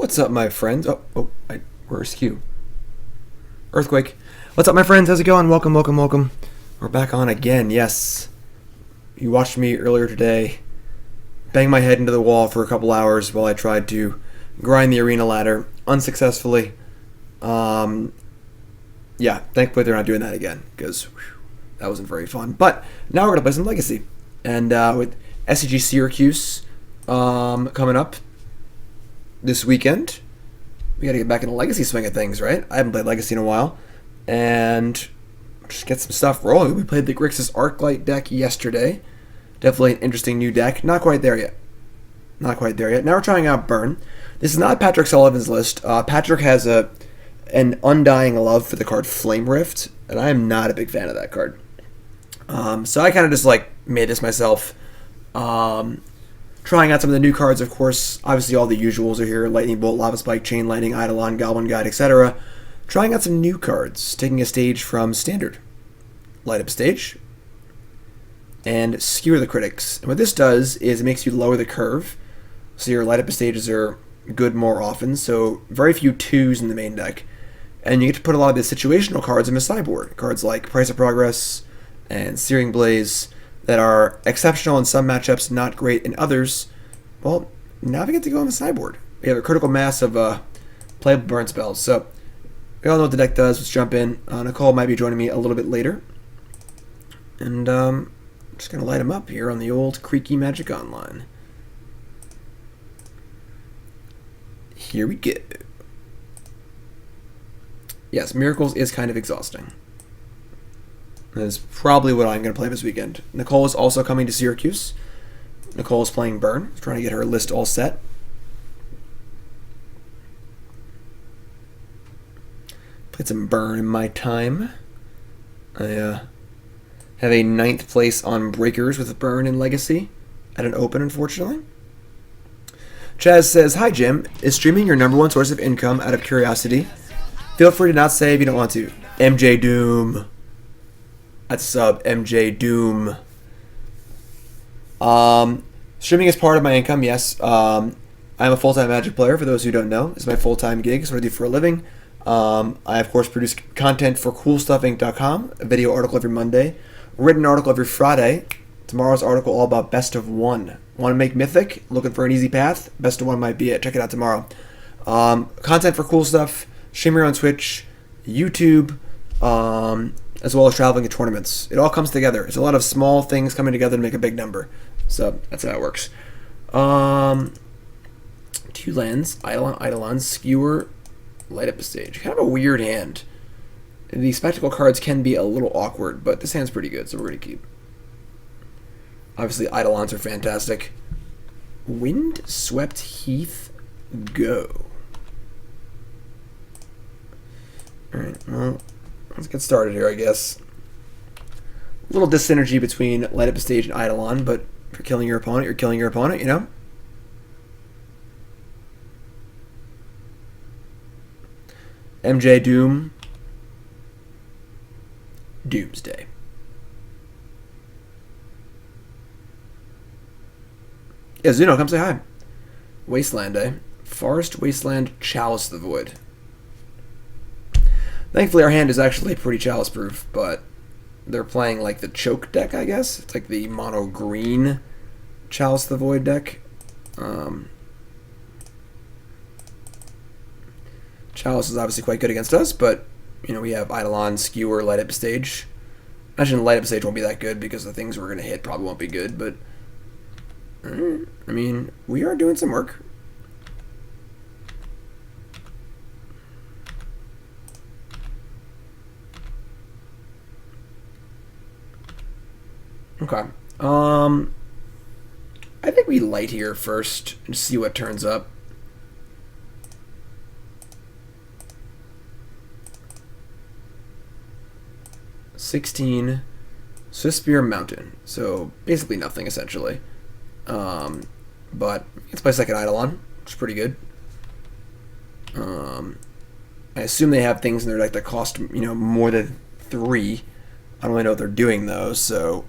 What's up, my friends? Where's Q? Earthquake. What's up, my friends? How's it going? Welcome, welcome, welcome. We're back on again, yes. You watched me earlier today bang my head into the wall for a couple hours while I tried to grind the arena ladder unsuccessfully. Yeah, thankfully they're not doing that again, because that wasn't very fun. But now we're going to play some Legacy. And with SCG Syracuse coming up this weekend, we got to get back in the Legacy swing of things, right? I haven't played Legacy in a while. And just get some stuff rolling. We played the Grixis Arclight deck yesterday. Definitely an interesting new deck. Not quite there yet. Not quite there yet. Now we're trying out Burn. This is not Patrick Sullivan's list. Patrick has an undying love for the card Flame Rift, and I am not a big fan of that card. So I kind of just made this myself. Trying out some of the new cards, of course. Obviously, all the usuals are here: Lightning Bolt, Lava Spike, Chain Lightning, Eidolon, Goblin Guide, etc. Trying out some new cards, taking a stage from Standard. Light up a stage, and Skewer the Critics. And what this does is it makes you lower the curve, so your light up stages are good more often. So very few 2s in the main deck, and you get to put a lot of the situational cards in the sideboard. Cards like Price of Progress and Searing Blaze, that are exceptional in some matchups, not great in others. Well, now we get to go on the sideboard. We have a critical mass of playable burn spells. So we all know what the deck does. Let's jump in. Nicole might be joining me a little bit later. And I'm just going to light him up here on the old creaky Magic Online. Here we go. Yes, Miracles is kind of exhausting. That's probably what I'm going to play this weekend. Nicole is also coming to Syracuse. Nicole is playing Burn, trying to get her list all set. Played some Burn in my time. I have a 9th place on Breakers with Burn in Legacy at an Open, unfortunately. Chaz says, "Hi Jim, is streaming your #1 source of income out of curiosity? Feel free to not say if you don't want to. MJ Doom." That's sub MJ Doom. Streaming is part of my income, yes. I'm a full-time Magic player, for those who don't know. It's my full-time gig. It's what I do for a living. I, of course, produce content for CoolStuffInc.com, a video article every Monday, written article every Friday. Tomorrow's article all about Best of One. Want to make Mythic? Looking for an easy path? Best of One might be it. Check it out tomorrow. Content for Cool Stuff, streaming on Twitch, YouTube, as well as traveling to tournaments. It all comes together. It's a lot of small things coming together to make a big number. So that's how it works. 2 lands, Eidolon, Skewer, light up a stage. Kind of a weird hand. The spectacle cards can be a little awkward, but this hand's pretty good, so we're going to keep. Obviously, Eidolons are fantastic. Windswept Heath, go. Alright, well, let's get started here, I guess. A little dyssynergy between Light Up a Stage and Eidolon, but if you're killing your opponent, you're killing your opponent, you know? MJ Doom. Doomsday. Yeah, Zuno, come say hi. Wasteland, eh? Forest, Wasteland, Chalice the Void. Thankfully, our hand is actually pretty chalice-proof, but they're playing like the choke deck, I guess. It's like the mono-green Chalice the Void deck. Chalice is obviously quite good against us, but you know we have Eidolon, Skewer, Light Up Stage. Imagine Light Up Stage won't be that good because the things we're going to hit probably won't be good, but I mean, we are doing some work. Okay. I think we light here first and see what turns up. $16 Swiftspear Mountain. So basically nothing essentially. But let's play second Eidolon, which is pretty good. I assume they have things in their deck that cost, you know, more than 3. I don't really know what they're doing though, so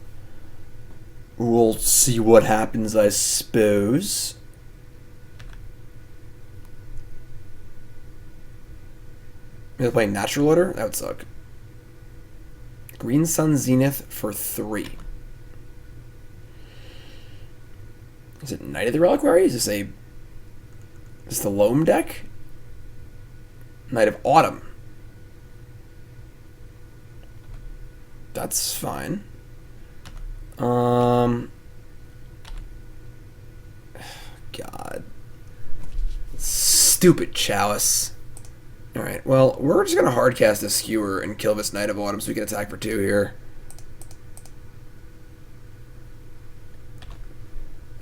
we'll see what happens, I suppose. They're playing Natural Order? That would suck. Green Sun Zenith for 3. Is it Knight of the Reliquary? Is this the Loam deck? Knight of Autumn. That's fine. God. Stupid Chalice. Alright, well, we're just gonna hardcast this Skewer and kill this Knight of Autumn so we can attack for 2 here.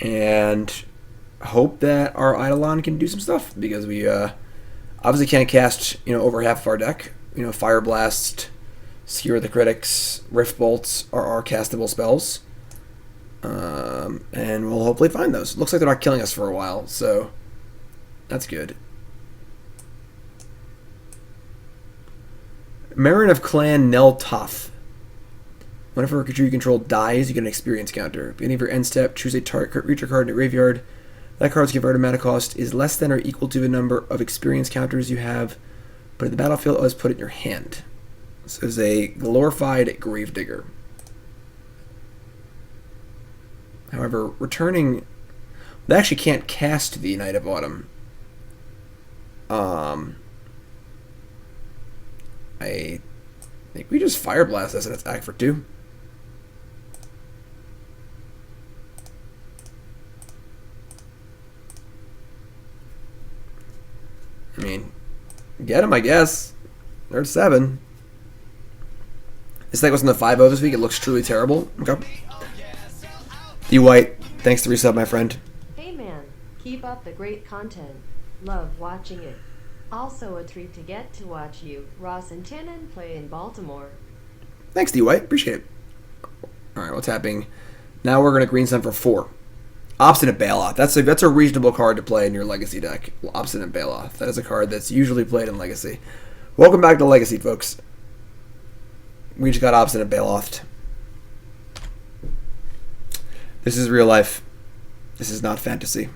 And hope that our Eidolon can do some stuff, because we obviously can't cast, over half of our deck. Fireblast, Skewer the Critics, Rift Bolts are our castable spells. And we'll hopefully find those. Looks like they're not killing us for a while, so that's good. Marin of Clan Nel Toth. Whenever a creature you control dies, you get an experience counter. Beginning of your end step, choose a target creature card in your graveyard. That card's converted mana cost is less than or equal to the number of experience counters you have, but in the battlefield, always put it in your hand. So it's a glorified Gravedigger. However, returning... They actually can't cast the Knight of Autumn. I think we just Fireblast as an attack for 2. I mean, get him, I guess. There's 7. This deck was in the 5-0 this week. It looks truly terrible. Okay. D White, thanks to resub, my friend. Hey man, keep up the great content. Love watching it. Also a treat to get to watch you, Ross and Tannen, play in Baltimore. Thanks, D White. Appreciate it. Alright, what's happening? Now we're going to Green Sun for 4. Obstinate Baloth. That's a reasonable card to play in your Legacy deck. Obstinate Baloth. That is a card that's usually played in Legacy. Welcome back to Legacy, folks. We just got Obstinate Balothed. This is real life. This is not fantasy.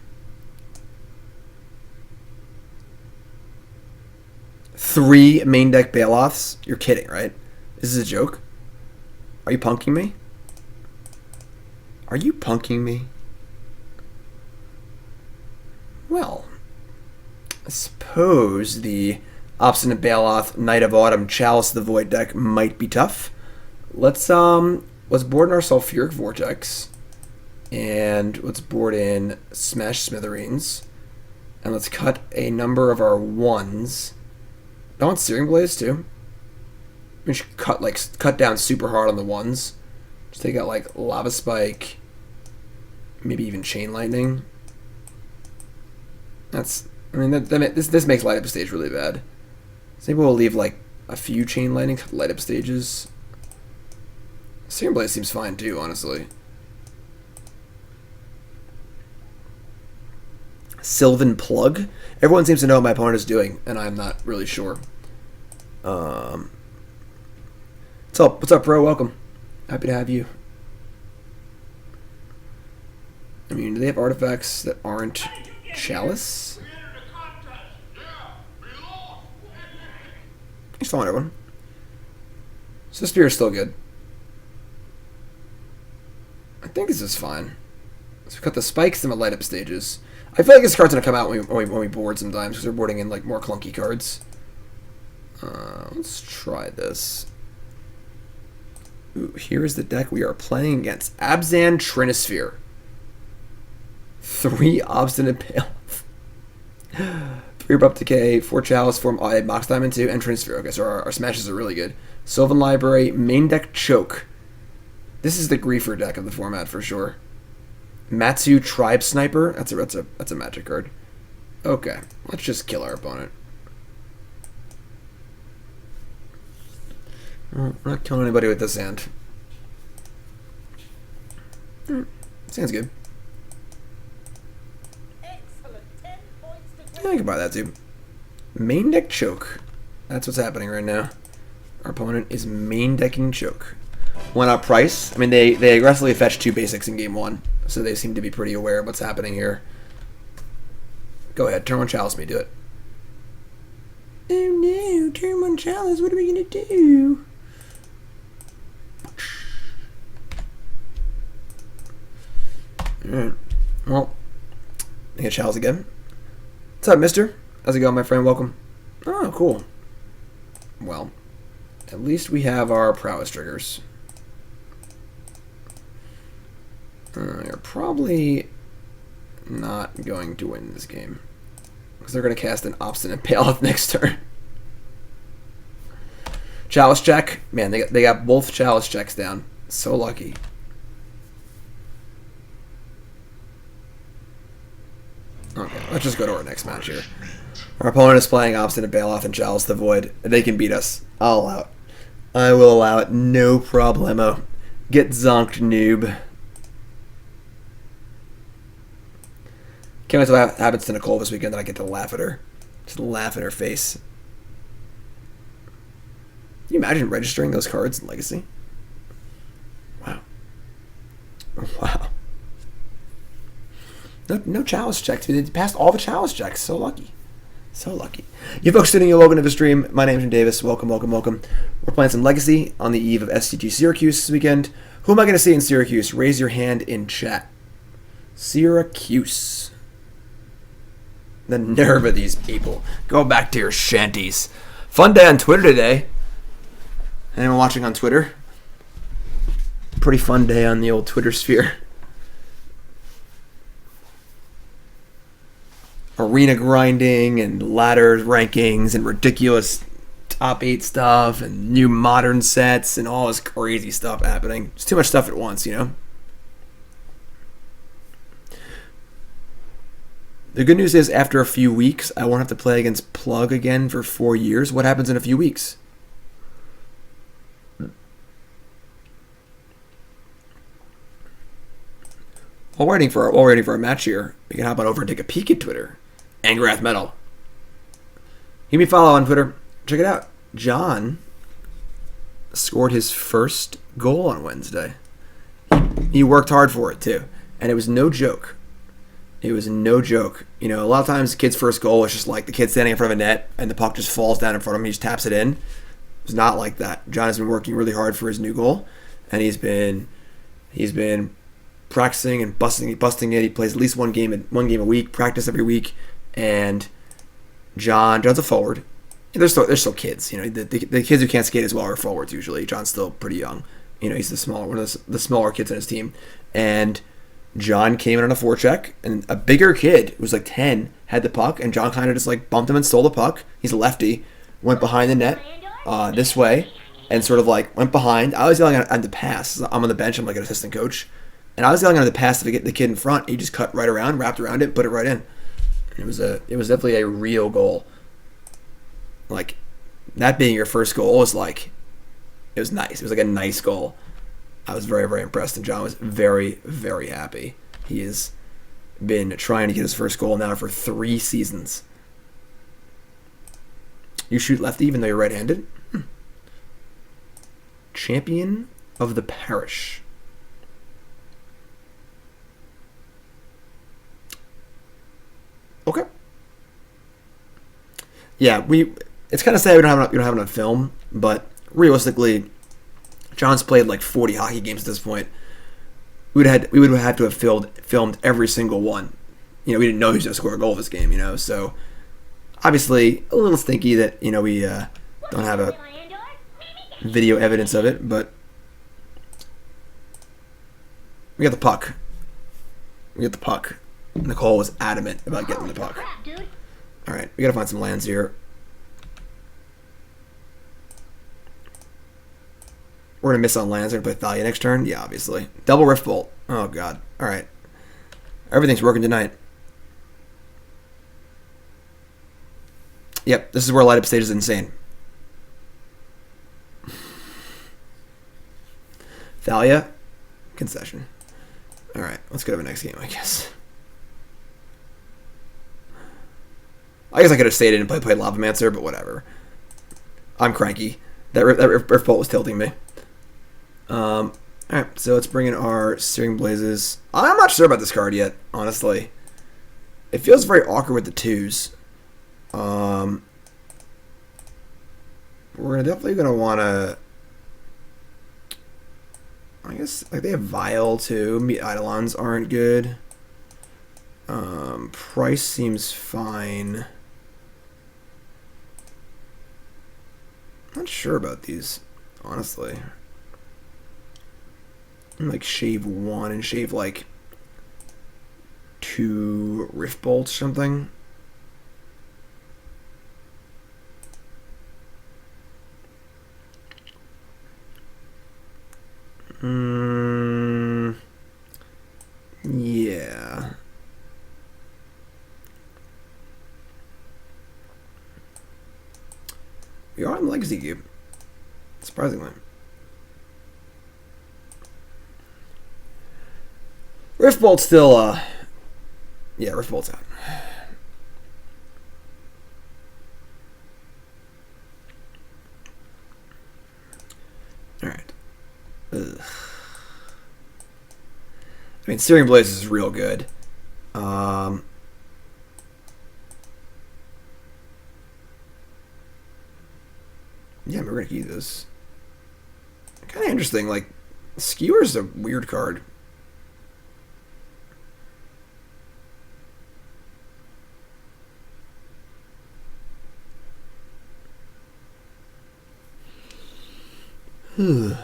3 main deck Baloths? You're kidding, right? This is a joke? Are you punking me? Are you punking me? Well, I suppose the Obstinate Baloth, Knight of Autumn, Chalice of the Void deck might be tough. Let's board in our Sulfuric Vortex. And let's board in Smash Smithereens. And let's cut a number of our 1s. I want Searing Blaze too. We should cut down super hard on the 1s. Just take out like Lava Spike, maybe even Chain Lightning. This makes light up stage really bad. So maybe we'll leave like a few Chain Lightning, light up stages. Searing Blaze seems fine too, honestly. Sylvan Plug. Everyone seems to know what my opponent is doing, and I'm not really sure. What's up, bro? Welcome. Happy to have you. I mean, do they have artifacts that aren't Chalice? He's fine, everyone. Swiftspear is still good. I think this is fine. So we cut the spikes and the light up stages. I feel like this card's gonna come out when we board sometimes, because they're boarding in like more clunky cards. Let's try this. Ooh, here's the deck we are playing against. Abzan Trinisphere. 3 Obstinate Baloth. 3 Abrupt Decay, 4 Chalice, 4 Mox Diamond 2, and Trinisphere. Okay, so our smashes are really good. Sylvan Library, main deck Choke. This is the griefer deck of the format for sure. Matsu Tribe Sniper. That's a magic card. Okay, let's just kill our opponent. We're not killing anybody with this hand. Sounds good. Excellent. 10 points to Yeah, I can buy that too. Main deck Choke. That's what's happening right now. Our opponent is main decking Choke. Why not price? I mean, they aggressively fetched 2 basics in game 1, so they seem to be pretty aware of what's happening here. Go ahead, turn 1 Chalice me, do it. Oh no, turn 1 chalice, what are we gonna do? Alright, well, I get chalice again. What's up, mister? How's it going, my friend? Welcome. Oh, cool. Well, at least we have our prowess triggers. You're probably not going to win this game. Because they're going to cast an Obstinate Bailiff next turn. Chalice check. Man, they got both chalice checks down. So lucky. Okay, let's just go to our next match here. Our opponent is playing Obstinate Bailiff and Chalice the Void. They can beat us. I'll allow it. I will allow it. No problemo. Get zonked, noob. Can't wait till that happens to Nicole this weekend that I get to laugh at her. Just laugh in her face. Can you imagine registering those cards in Legacy? Wow. Wow. No chalice checks. They passed all the chalice checks. So lucky. So lucky. You folks tuning in, welcome to the stream. My name's Jim Davis. Welcome, welcome, welcome. We're playing some Legacy on the eve of SCG Syracuse this weekend. Who am I going to see in Syracuse? Raise your hand in chat. Syracuse. The nerve of these people. Go back to your shanties. Fun day on Twitter today. Anyone watching on Twitter? Pretty fun day on the old Twitter sphere. Arena grinding and ladder rankings and ridiculous top 8 stuff and new modern sets and all this crazy stuff happening. It's too much stuff at once, you know? The good news is, after a few weeks, I won't have to play against Plug again for 4 years. What happens in a few weeks? While waiting for our match here, we can hop on over and take a peek at Twitter. Angrath Metal. Give me a follow on Twitter. Check it out. John scored his first goal on Wednesday. He worked hard for it, too. And it was no joke. It was no joke. You know, a lot of times the kid's first goal is just like the kid standing in front of a net and the puck just falls down in front of him. He just taps it in. It's not like that. John has been working really hard for his new goal, and he's been practicing and busting it. He plays at least one game a week, practice every week. And John's a forward. They're still kids. You know, the kids who can't skate as well are forwards usually. John's still pretty young. You know, he's one of the smaller kids on his team, and John came in on a forecheck, and a bigger kid who was like 10 had the puck, and John kind of just like bumped him and stole the puck. He's a lefty, went behind the net this way, and sort of like went behind. I was yelling on the pass. I'm on the bench. I'm like an assistant coach, and I was yelling on the pass to get the kid in front. He just cut right around, wrapped around it, put it right in. It was definitely a real goal. Like, that being your first goal was like, it was nice. It was like a nice goal. I was very, very impressed, and John was very, very happy. He has been trying to get his first goal now for 3 seasons. You shoot lefty even though you're right-handed? Champion of the parish. Okay. Yeah, it's kind of sad we don't have it on film, but realistically, John's played like 40 hockey games at this point. We would have had to have filmed every single one. You know, we didn't know he was going to score a goal this game, you know, so obviously a little stinky that, you know, we don't have a video evidence of it, but we got the puck. Nicole was adamant about getting the puck. Alright, we gotta find some lands here. We're gonna miss on lands. We're gonna play Thalia next turn. Yeah, obviously. Double Rift Bolt. Oh god. Alright. Everything's working tonight. Yep, this is where light up stage is insane. Thalia. Concession. Alright, let's go to the next game, I guess. I guess I could have stayed in and played Lavamancer, but whatever. I'm cranky. That Rift Bolt was tilting me. Alright, so let's bring in our Searing Blazes. I'm not sure about this card yet, honestly. It feels very awkward with the 2s. we're definitely gonna wanna. I guess like they have Vile too. Eidolons aren't good. Price seems fine. Not sure about these, honestly. Like shave 1 and shave like 2 Rift Bolts or something. Yeah. We are on the Legacy Cube. Surprisingly. Rift Bolt's still, yeah, Rift Bolt's out. Alright. I mean, Searing Blaze is real good. Yeah, we're gonna keep this. Kind of interesting. Like, Skewer's a weird card. And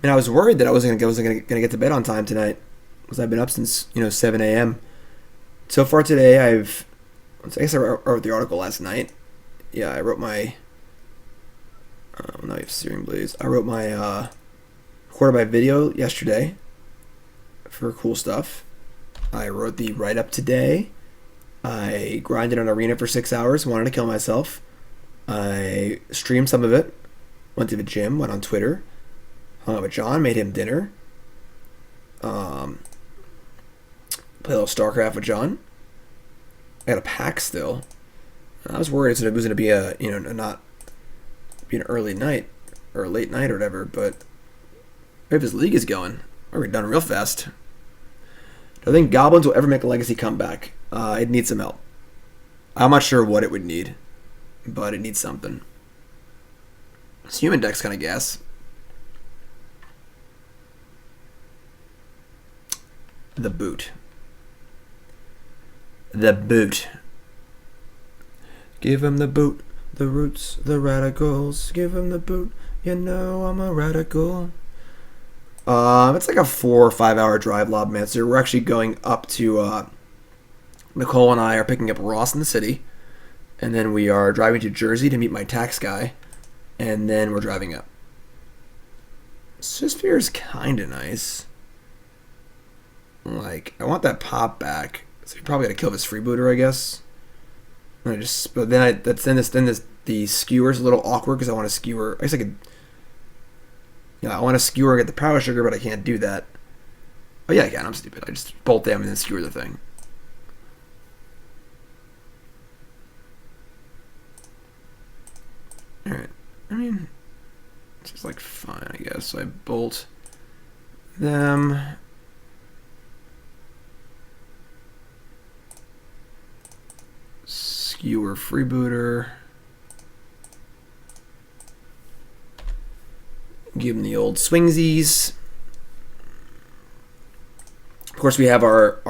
I was worried that I wasn't gonna get to bed on time tonight, because I've been up since 7 a.m. So far today, I guess I wrote the article last night. Yeah, I wrote my. Now I have Searing Blaze. I wrote my recorded my video yesterday for cool stuff. I wrote the write up today. I grinded on Arena for 6 hours. Wanted to kill myself. I streamed some of it. Went to the gym. Went on Twitter. Hung out with John. Made him dinner. Played a little StarCraft with John. I got a pack still. I was worried it was going to be not be an early night or a late night or whatever, but if this league is going, we're done real fast. Do I think Goblins will ever make a legacy comeback? It needs some help. I'm not sure what it would need, but it needs something. This human deck's kind of gas. The boot. The boot. Give him the boot, the roots, the radicals. Give him the boot, I'm a radical. It's like a 4 or 5 hour drive, Lavamancer. We're actually going up to, Nicole and I are picking up Ross in the city. And then we are driving to Jersey to meet my tax guy. And then we're driving up. Swiftspear is kind of nice. Like, I want that pop back. So you probably got to kill this freebooter, I guess. The skewer's a little awkward because I want to skewer. I guess I could. Yeah, I want to skewer and get the power sugar, but I can't do that. Oh yeah, I can. I'm stupid. I just bolt them and then skewer the thing. All right. I mean, it's just like fine, I guess. So I bolt them. Skewer freebooter. Give him the old swingsies. Of course, we have our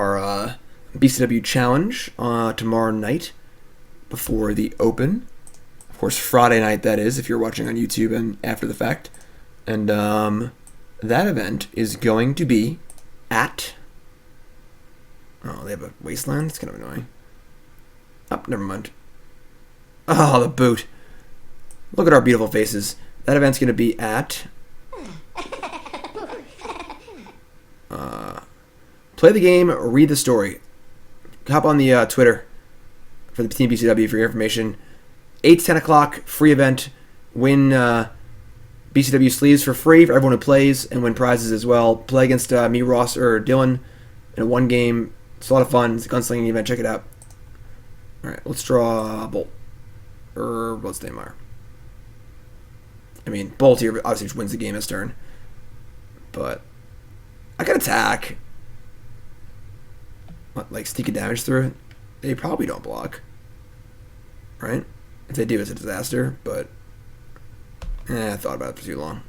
BCW challenge tomorrow night before the Open. Of course, Friday night, that is, if you're watching on YouTube and after the fact. And that event is going to be at... Oh, they have a wasteland? It's kind of annoying. Oh, never mind. Oh, the boot. Look at our beautiful faces. That event's going to be at... play the game, read the story. Hop on the Twitter for the Team BCW for your information. 8 to 10 o'clock, free event. Win BCW sleeves for free for everyone who plays, and win prizes as well. Play against me, Ross, or Dylan in a 1 game. It's a lot of fun. It's a gunslinging event. Check it out. Alright, let's draw Bolt. Or Bloodstained Mire. I mean, Bolt here obviously just wins the game this turn. But I can attack. What, like sneak a damage through it? They probably don't block. Right? If they do, it's a disaster, but I thought about it for too long.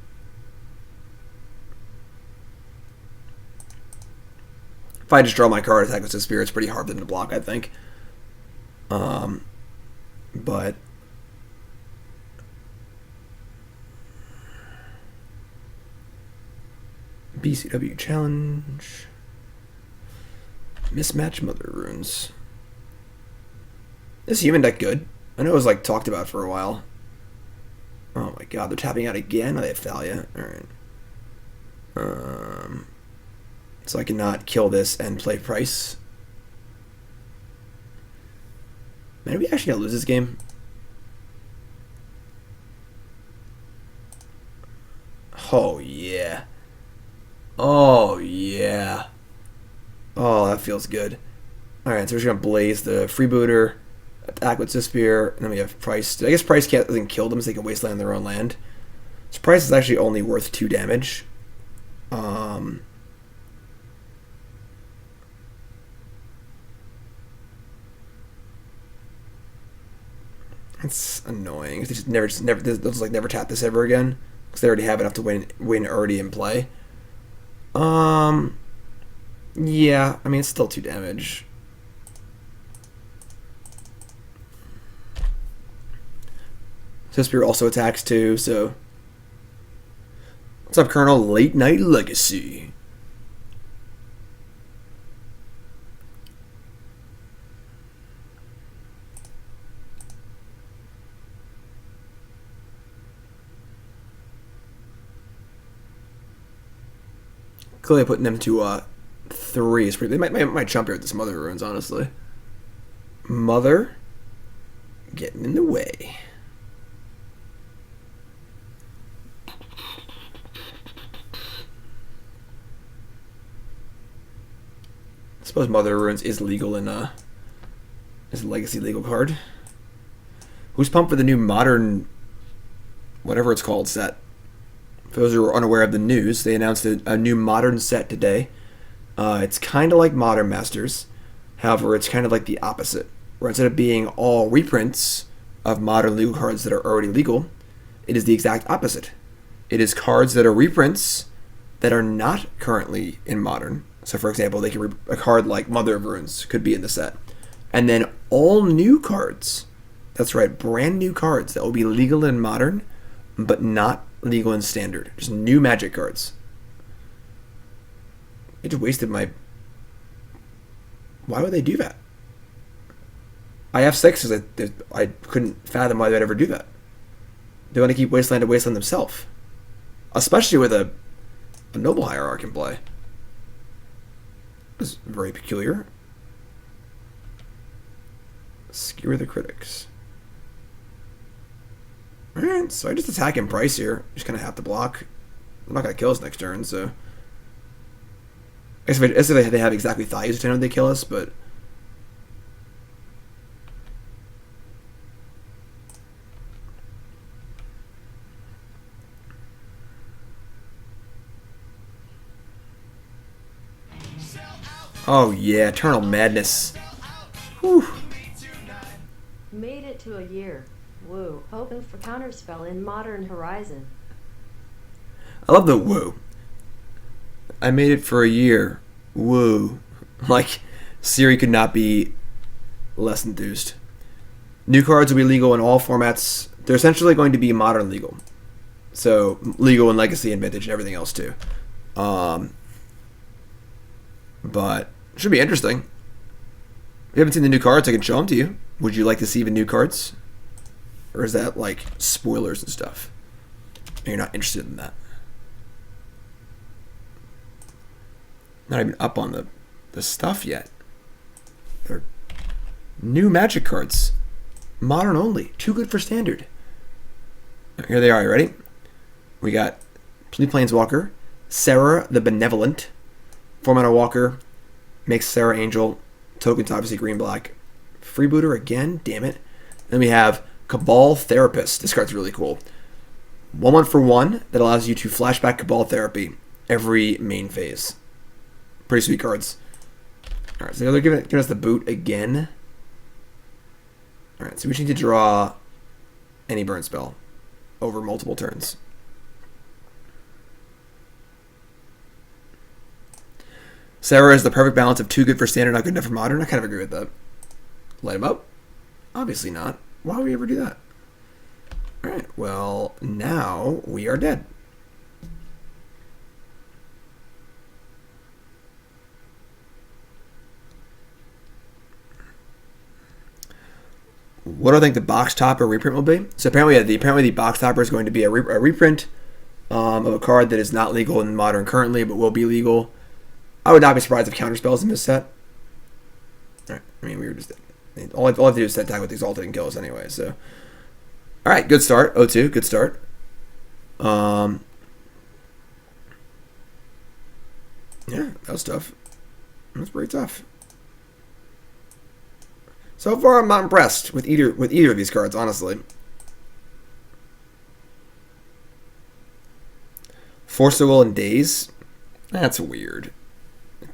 If I just draw my card, attack with the Spear, it's pretty hard for them to block, I think. But BCW challenge. Mismatch Mother Runes. Is human deck good? I know it was like talked about for a while. Oh my god, they're tapping out again? Oh, they have Thalia. Alright. So I cannot kill this and play Price. Man, are we actually gonna lose this game? Oh yeah. Oh yeah. Oh, that feels good. Alright, so we're just gonna blaze the freebooter, attack with Swiftspear, and then we have Price. I guess Price doesn't kill them so they can wasteland their own land. So Price is actually only worth 2 damage. It's annoying. They just never they'll just like never tap this ever again because they already have enough to win already in play. Yeah, I mean it's still 2 damage. Swiftspear also attacks too, so what's up, Colonel? Late Night Legacy. Clearly putting them to 3 is pretty. They might jump here with this Mother Runes, honestly. Mother getting in the way. I suppose Mother Runes is legal in is a legacy legal card. Who's pumped for the new modern whatever it's called set? For those who are unaware of the news, they announced a new modern set today. It's kind of like Modern Masters. However, it's kind of like the opposite. Where instead of being all reprints of modern legal cards that are already legal, it is the exact opposite. It is cards that are reprints that are not currently in Modern. So, for example, they can a card like Mother of Runes could be in the set. And then all new cards, that's right, brand new cards that will be legal in Modern, but not legal in Standard. Just new Magic cards. It just wasted my... Why would they do that? I have 6 because I couldn't fathom why they'd ever do that. They want to keep Wasteland to Wasteland themselves. Especially with a Noble Hierarch in play. It was very peculiar. Skewer the Critics. Alright, so I just attack in Price here. Just kind of have to block. I'm not going to kill us next turn, so... I guess if they have exactly Thalia's turn, they kill us, but... Oh yeah, Eternal Madness. Whew. Made it to a year. Woo. Hoping for Counterspell in Modern Horizon. I love the woo. I made it for a year. Woo. Like, Siri could not be less enthused. New cards will be legal in all formats. They're essentially going to be Modern legal. So, legal in Legacy and Vintage and everything else too. But, it should be interesting. If you haven't seen the new cards, I can show them to you. Would you like to see the new cards? Or is that, like, spoilers and stuff? And you're not interested in that? Not even up on the stuff yet. They're new Magic cards. Modern only. Too good for Standard. Here they are. You ready? We got Planeswalker, Sarah the Benevolent, 4-mana Walker, makes Sarah Angel, tokens obviously green-black. Freebooter again, damn it. Then we have Cabal Therapist. This card's really cool. 1/1 for 1 that allows you to flashback Cabal Therapy every main phase. Pretty sweet cards. Alright, so they're giving us the boot again. Alright, so we just need to draw any burn spell over multiple turns. Sarah is the perfect balance of too good for standard, not good enough for modern. I kind of agree with that. Light him up? Obviously not. Why would we ever do that? Alright, well, now we are dead. What do I think the box topper reprint will be? So apparently the box topper is going to be a reprint of a card that is not legal in Modern currently, but will be legal. I would not be surprised if counterspells in this set. Alright, I mean, we were just... All I have to do is set tag with Exalted and kill us anyway, so... Alright, good start. 0-2, good start. Yeah, that was tough. That was pretty tough. So far, I'm not impressed with either of these cards, honestly. Force of Will and Daze? That's weird.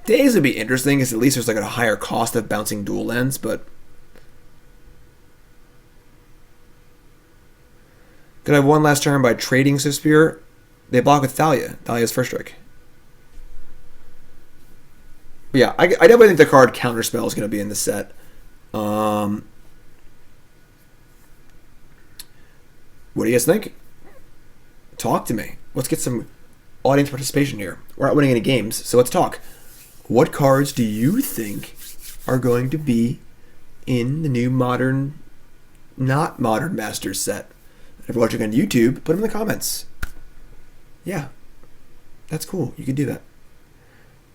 Daze would be interesting, because at least there's like a higher cost of bouncing dual lands, but... Could I have one last turn by trading Swiftspear? They block with Thalia. Thalia's first strike. But yeah, I definitely think the card Counterspell is going to be in the set. What do you guys think? Talk to me. Let's get some audience participation here. We're not winning any games, so let's talk. What cards do you think are going to be in the new modern, not modern Masters set? If you're watching on YouTube, put them in the comments. Yeah, that's cool. You can do that.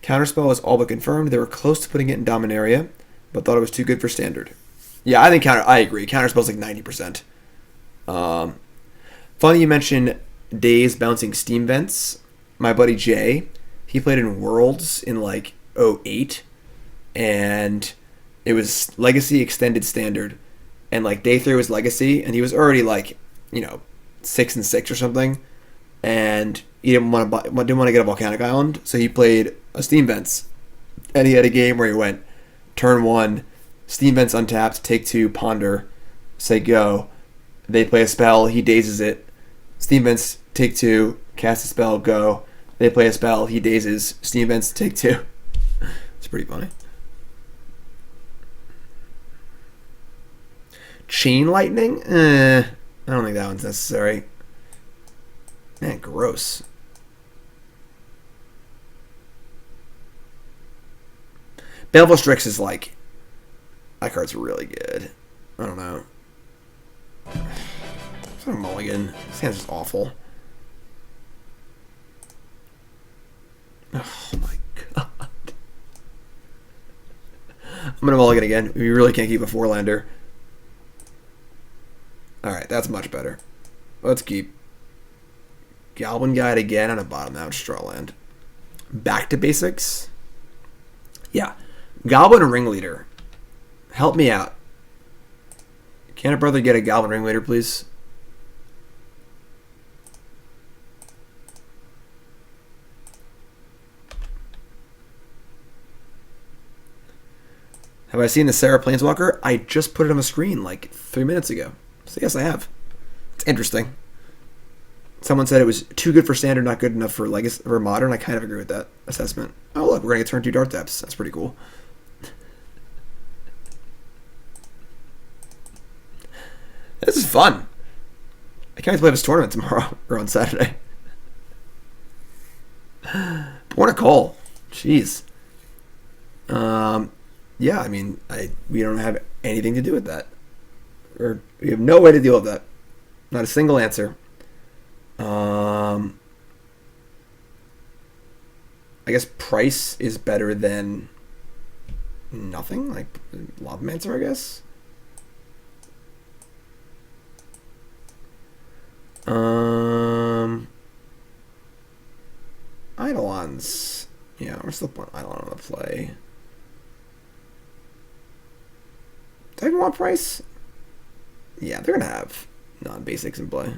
Counterspell is all but confirmed. They were close to putting it in Dominaria, but thought it was too good for Standard. Yeah, I agree. Counterspell's like 90%. Funny you mention Daze bouncing Steam Vents. My buddy Jay, he played in Worlds in like 2008, and it was Legacy Extended Standard, and like day 3 was Legacy, and he was already like, 6-6 or something, and he didn't want to get a Volcanic Island, so he played a Steam Vents, and he had a game where he went turn 1, Steam Vents untapped, take 2, ponder, say go. They play a spell, he dazes it. Steam Vents, take 2, cast a spell, go. They play a spell, he dazes. Steam Vents, take 2. It's pretty funny. Chain Lightning? I don't think that one's necessary. Man, gross. Baleful Strix is like... That card's really good. I don't know. It's not a mulligan. This hand's just awful. Oh my god. I'm gonna mulligan again. We really can't keep a 4-lander. Alright, that's much better. Let's keep Goblin Guide again on a bottom out straw land. Back to basics. Yeah. Goblin Ringleader. Help me out. Can a brother get a Goblin Ringleader, please? Have I seen the Sarah Planeswalker? I just put it on the screen like 3 minutes ago. So yes, I have. It's interesting. Someone said it was too good for Standard, not good enough for Legacy or Modern. I kind of agree with that assessment. Oh look, we're gonna get turn 2 Dark Depths. That's pretty cool. This is fun. I can't wait to play this tournament tomorrow or on Saturday. Born a Call. Jeez. Yeah, I mean, we don't have anything to do with that. Or we have no way to deal with that. Not a single answer. I guess price is better than nothing, like Lavamancer, I guess. Eidolons. Yeah, we're still putting Eidolon on the play. Do I even want price? Yeah, they're gonna have non-basics in play.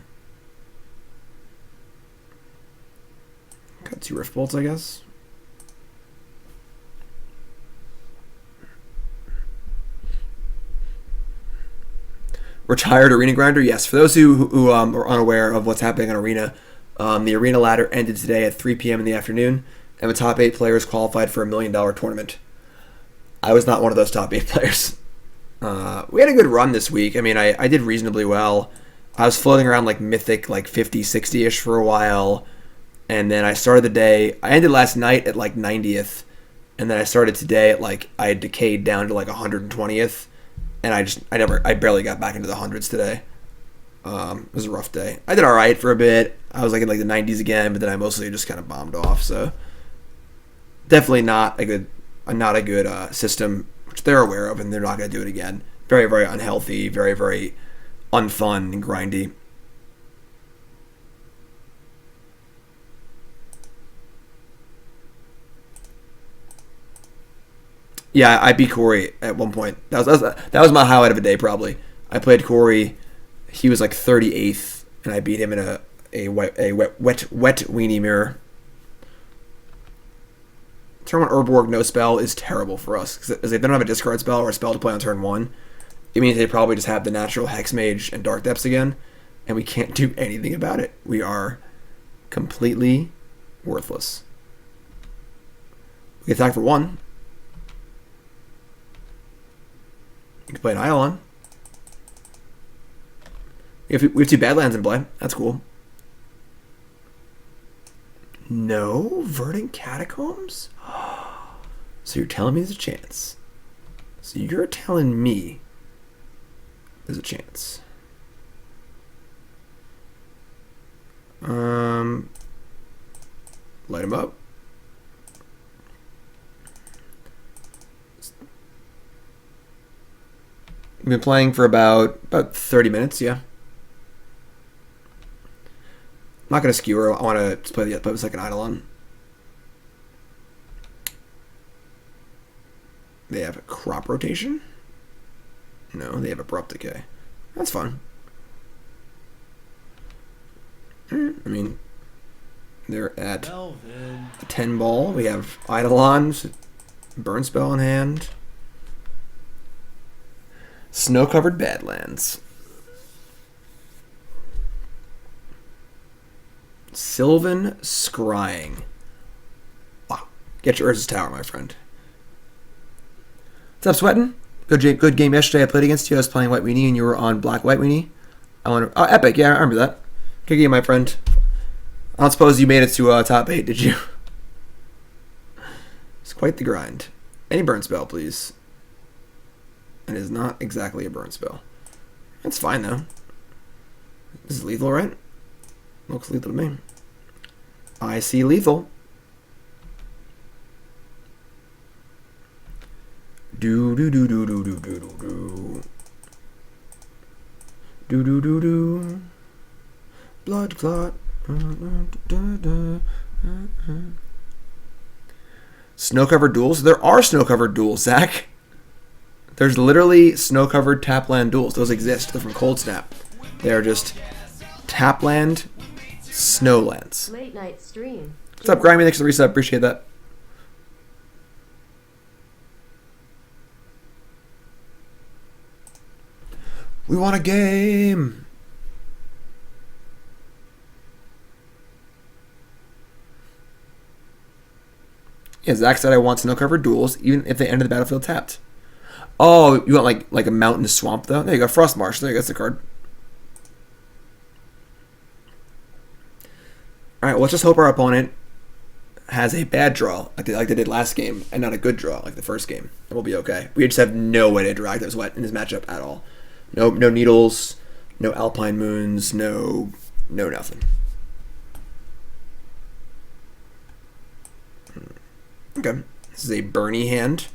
Got 2 Rift Bolts, I guess. retired arena grinder. Yes, for those who are unaware of what's happening on Arena, the Arena ladder ended today at 3 p.m. in the afternoon, and the top 8 players qualified for $1 million tournament. I was not one of those top 8 players. We had a good run this week. I mean, I did reasonably well. I was floating around like Mythic, like 50, 60-ish for a while, and then I started the day. I ended last night at like 90th, and then I started today at like, I had decayed down to like 120th, and I barely got back into the hundreds today. It was a rough day. I did all right for a bit. I was like in like the 90s again, but then I mostly just kind of bombed off. So definitely not a good system, which they're aware of, and they're not going to do it again. Very, very unhealthy. Very, very unfun and grindy. Yeah, I beat Corey at one point. That was my highlight of the day, probably. I played Corey. He was like 38th, and I beat him in a wet weenie mirror. Turn 1 Urborg no spell is terrible for us, because they don't have a discard spell or a spell to play on turn 1. It means they probably just have the natural Hex Mage and Dark Depths again, and we can't do anything about it. We are completely worthless. We attack for 1. You can play an Eidolon. We have 2 Badlands in play. That's cool. No? Verdant Catacombs? So you're telling me there's a chance. So you're telling me there's a chance. Light him up. We've been playing for about 30 minutes, yeah. I'm not going to skewer. I want to play the second Eidolon. They have a crop rotation? No, they have abrupt decay. That's fun. I mean, they're at the 10 ball. We have Eidolons, burn spell in hand. Snow-covered Badlands. Sylvan Scrying. Wow. Get your Urza's Tower, my friend. What's up, Sweatin'? Good game yesterday. I played against you. I was playing White Weenie, and you were on Black White Weenie. Oh, epic. Yeah, I remember that. Good game, my friend. I don't suppose you made it to top 8, did you? It's quite the grind. Any burn spell, please. It is not exactly a burn spell. That's fine, though. This is lethal, right? Looks lethal to me. I see lethal. Do do do do do do do do do do do do. Blood clot. Snow-covered duels. There are snow-covered duels, Zach. There's literally snow-covered tapland duels. Those exist. They're from Cold Snap. They're just tapland snowlands. Late night stream. What's up, Grimy? Thanks for the reset. Appreciate that. We want a game. Yeah, Zach said I want snow-covered duels, even if they enter the battlefield tapped. Oh, you want like a mountain swamp though? There you go, Frost Marsh. There you go, that's the card. All right, well, let's just hope our opponent has a bad draw, like they did last game, and not a good draw, like the first game. And we'll be okay. We just have no way to interact with Wet in this matchup at all. No needles, no Alpine Moons, no nothing. Okay, this is a Bernie hand.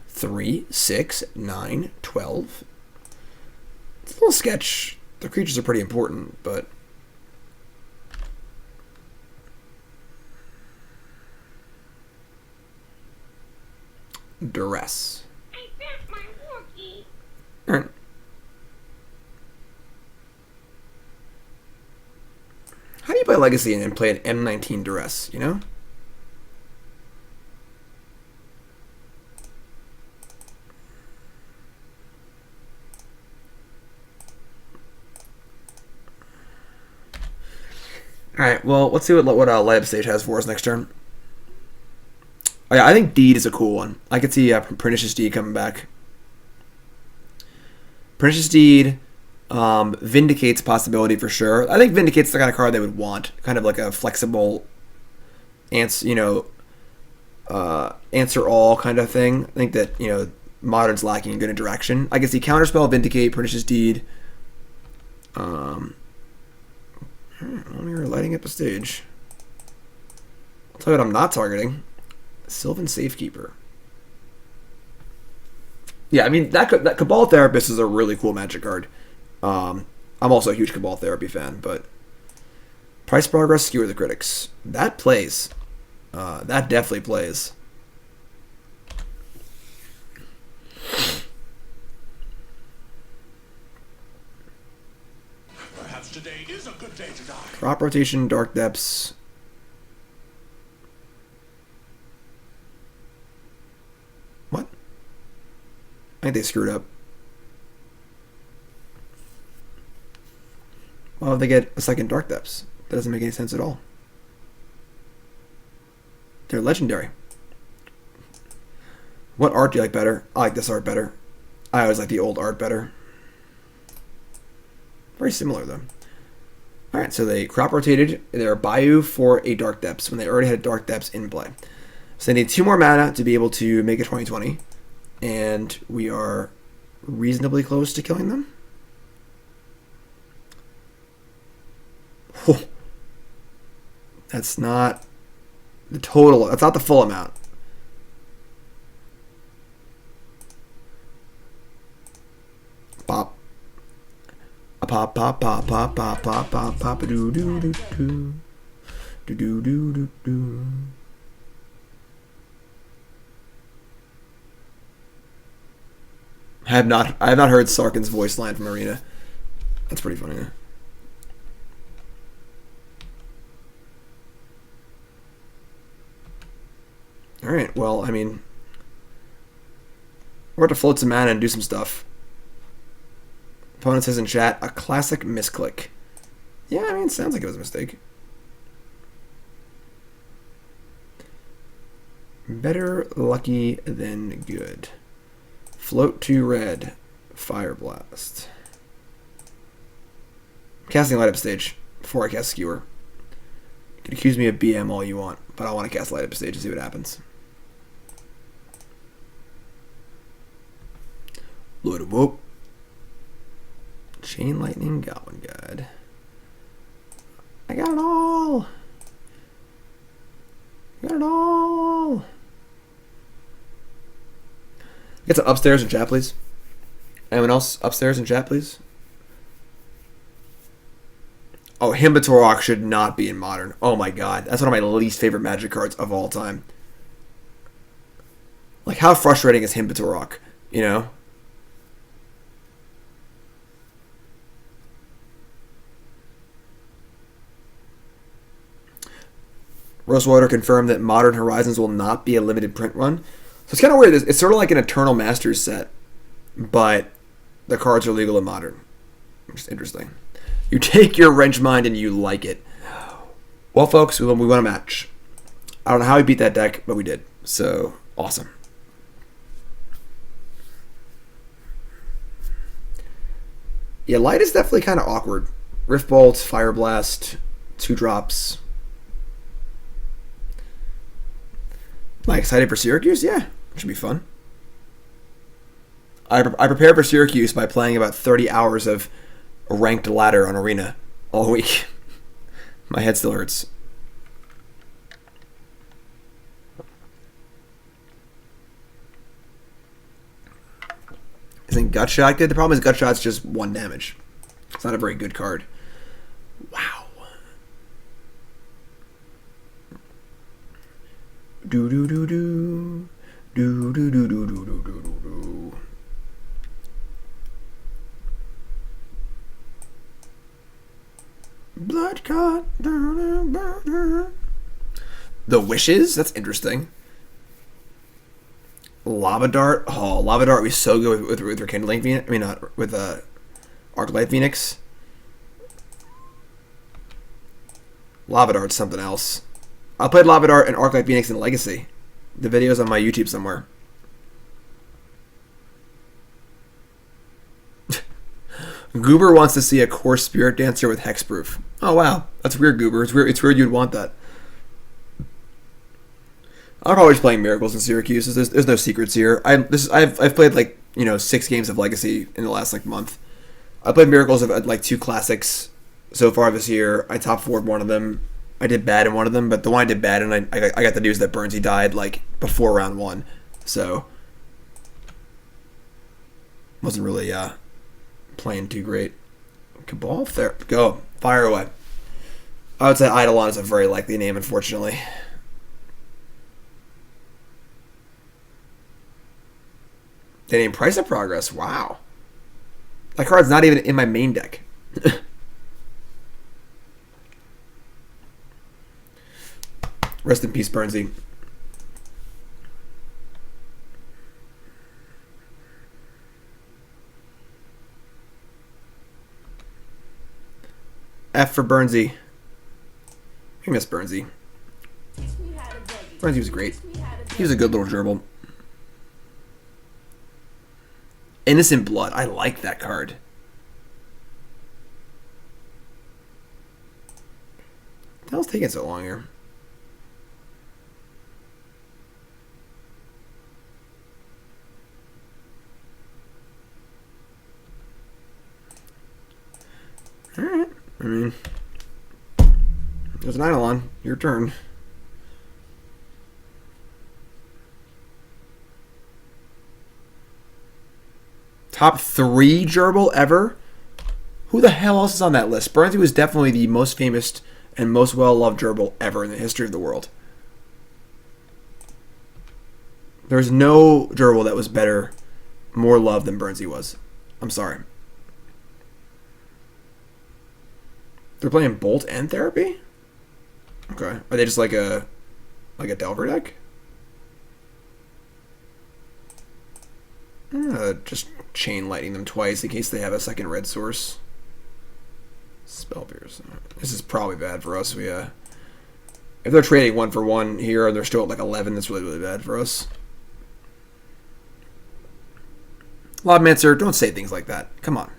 3, 6, 9, 12. It's a little sketch. The creatures are pretty important, but duress. Alright. How do you play Legacy and then play an M19 duress, you know? Alright, well, let's see what Light Up Stage has for us next turn. Oh, yeah, I think Deed is a cool one. I could see Pernicious Deed coming back. Pernicious Deed vindicates possibility for sure. I think Vindicate's the kind of card they would want. Kind of like a flexible answer all kind of thing. I think that, Modern's lacking in good interaction. I can see Counterspell, Vindicate, Pernicious Deed. When you're lighting up a stage. I'll tell you what I'm not targeting. Sylvan Safekeeper. Yeah, I mean, that Cabal Therapist is a really cool Magic card. I'm also a huge Cabal Therapy fan, but Price Progress, Skewer the Critics. That plays. That definitely plays. Perhaps today is a good day to die. Crop Rotation, Dark Depths. What? I think they screwed up. Why would they get a second Dark Depths? That doesn't make any sense at all. They're legendary. What art do you like better? I like this art better. I always like the old art better. Very similar, though. Alright, so they crop rotated their Bayou for a Dark Depths when they already had Dark Depths in play. So they need 2 more mana to be able to make a 20/20. And we are reasonably close to killing them. Oh, that's not the total. That's not the full amount. Pop. A pop, pop, pop, pop, pop, pop, pop, pop, doo doo doo doo. Doo doo doo doo doo. I have not heard Sarkin's voice line from Arena. That's pretty funny. Alright, well, I mean, we're about to float some mana and do some stuff. Opponent says in chat, a classic misclick. Yeah, I mean, it sounds like it was a mistake. Better lucky than good. Float to red. Fireblast. I'm casting Light Up Stage before I cast Skewer. You can accuse me of BM all you want, but I want to cast Light Up Stage and see what happens. Load of Whoop. Chain Lightning, Goblin Guide. I got it all! I got it all! Get some upstairs in chat, please. Anyone else upstairs in chat, please? Oh, Himbatorok should not be in Modern. Oh my god. That's one of my least favorite Magic cards of all time. Like, how frustrating is Himbatorok? You know? Rosewater confirmed that Modern Horizons will not be a limited print run. So it's kind of weird. It's sort of like an Eternal Masters set, but the cards are legal in Modern, which is interesting. You take your Wrench Mind and you like it. Well, folks, we won a match. I don't know how we beat that deck, but we did. So, awesome. Yeah, light is definitely kind of awkward. Rift Bolt, Fireblast, 2 drops. Am I excited for Syracuse? Yeah, it should be fun. I prepared for Syracuse by playing about 30 hours of ranked ladder on Arena all week. My head still hurts. Isn't Gutshot good? The problem is Gutshot's just 1 damage. It's not a very good card. Wow. Do do do do do do do do do do do do. Blood cut. The Wishes? That's interesting. Lava Dart. Oh, Lava Dart would be so good with Rekindling Phoenix. I mean, not with Arclight Phoenix. Lavadart's something else. I played Lavadart and Arclight Phoenix in Legacy. The video's on my YouTube somewhere. Goober wants to see a core Spirit Dancer with Hexproof. Oh wow, that's weird, Goober. It's weird you'd want that. I'm always playing Miracles in Syracuse. There's no secrets here. I've played like 6 games of Legacy in the last like month. I played Miracles of like 2 classics so far this year. I top 4'd one of them. I did bad in one of them, but the one I did bad in, I got the news that Burnsy died like before round 1, so wasn't really playing too great. Cabal, there, go, fire away. I would say Eidolon is a very likely name, unfortunately. They named Price of Progress. Wow, that card's not even in my main deck. Rest in peace, Burnsy. F for Burnsy. I miss Burnsy. Burnsy was great. He was a good little gerbil. Innocent Blood. I like that card. What the hell's taking so long here? Alright. I mean, there's an Eidolon. Your turn. Top 3 gerbil ever? Who the hell else is on that list? Burnsy was definitely the most famous and most well-loved gerbil ever in the history of the world. There's no gerbil that was better, more loved than Burnsy was. I'm sorry. They're playing Bolt and Therapy? Okay. Are they just like a Delver deck? Just chain lightning them twice in case they have a second red source. Spell Pierce. This is probably bad for us. If they're trading 1 for 1 here and they're still at like 11, that's really, really bad for us. Lavamancer, don't say things like that. Come on.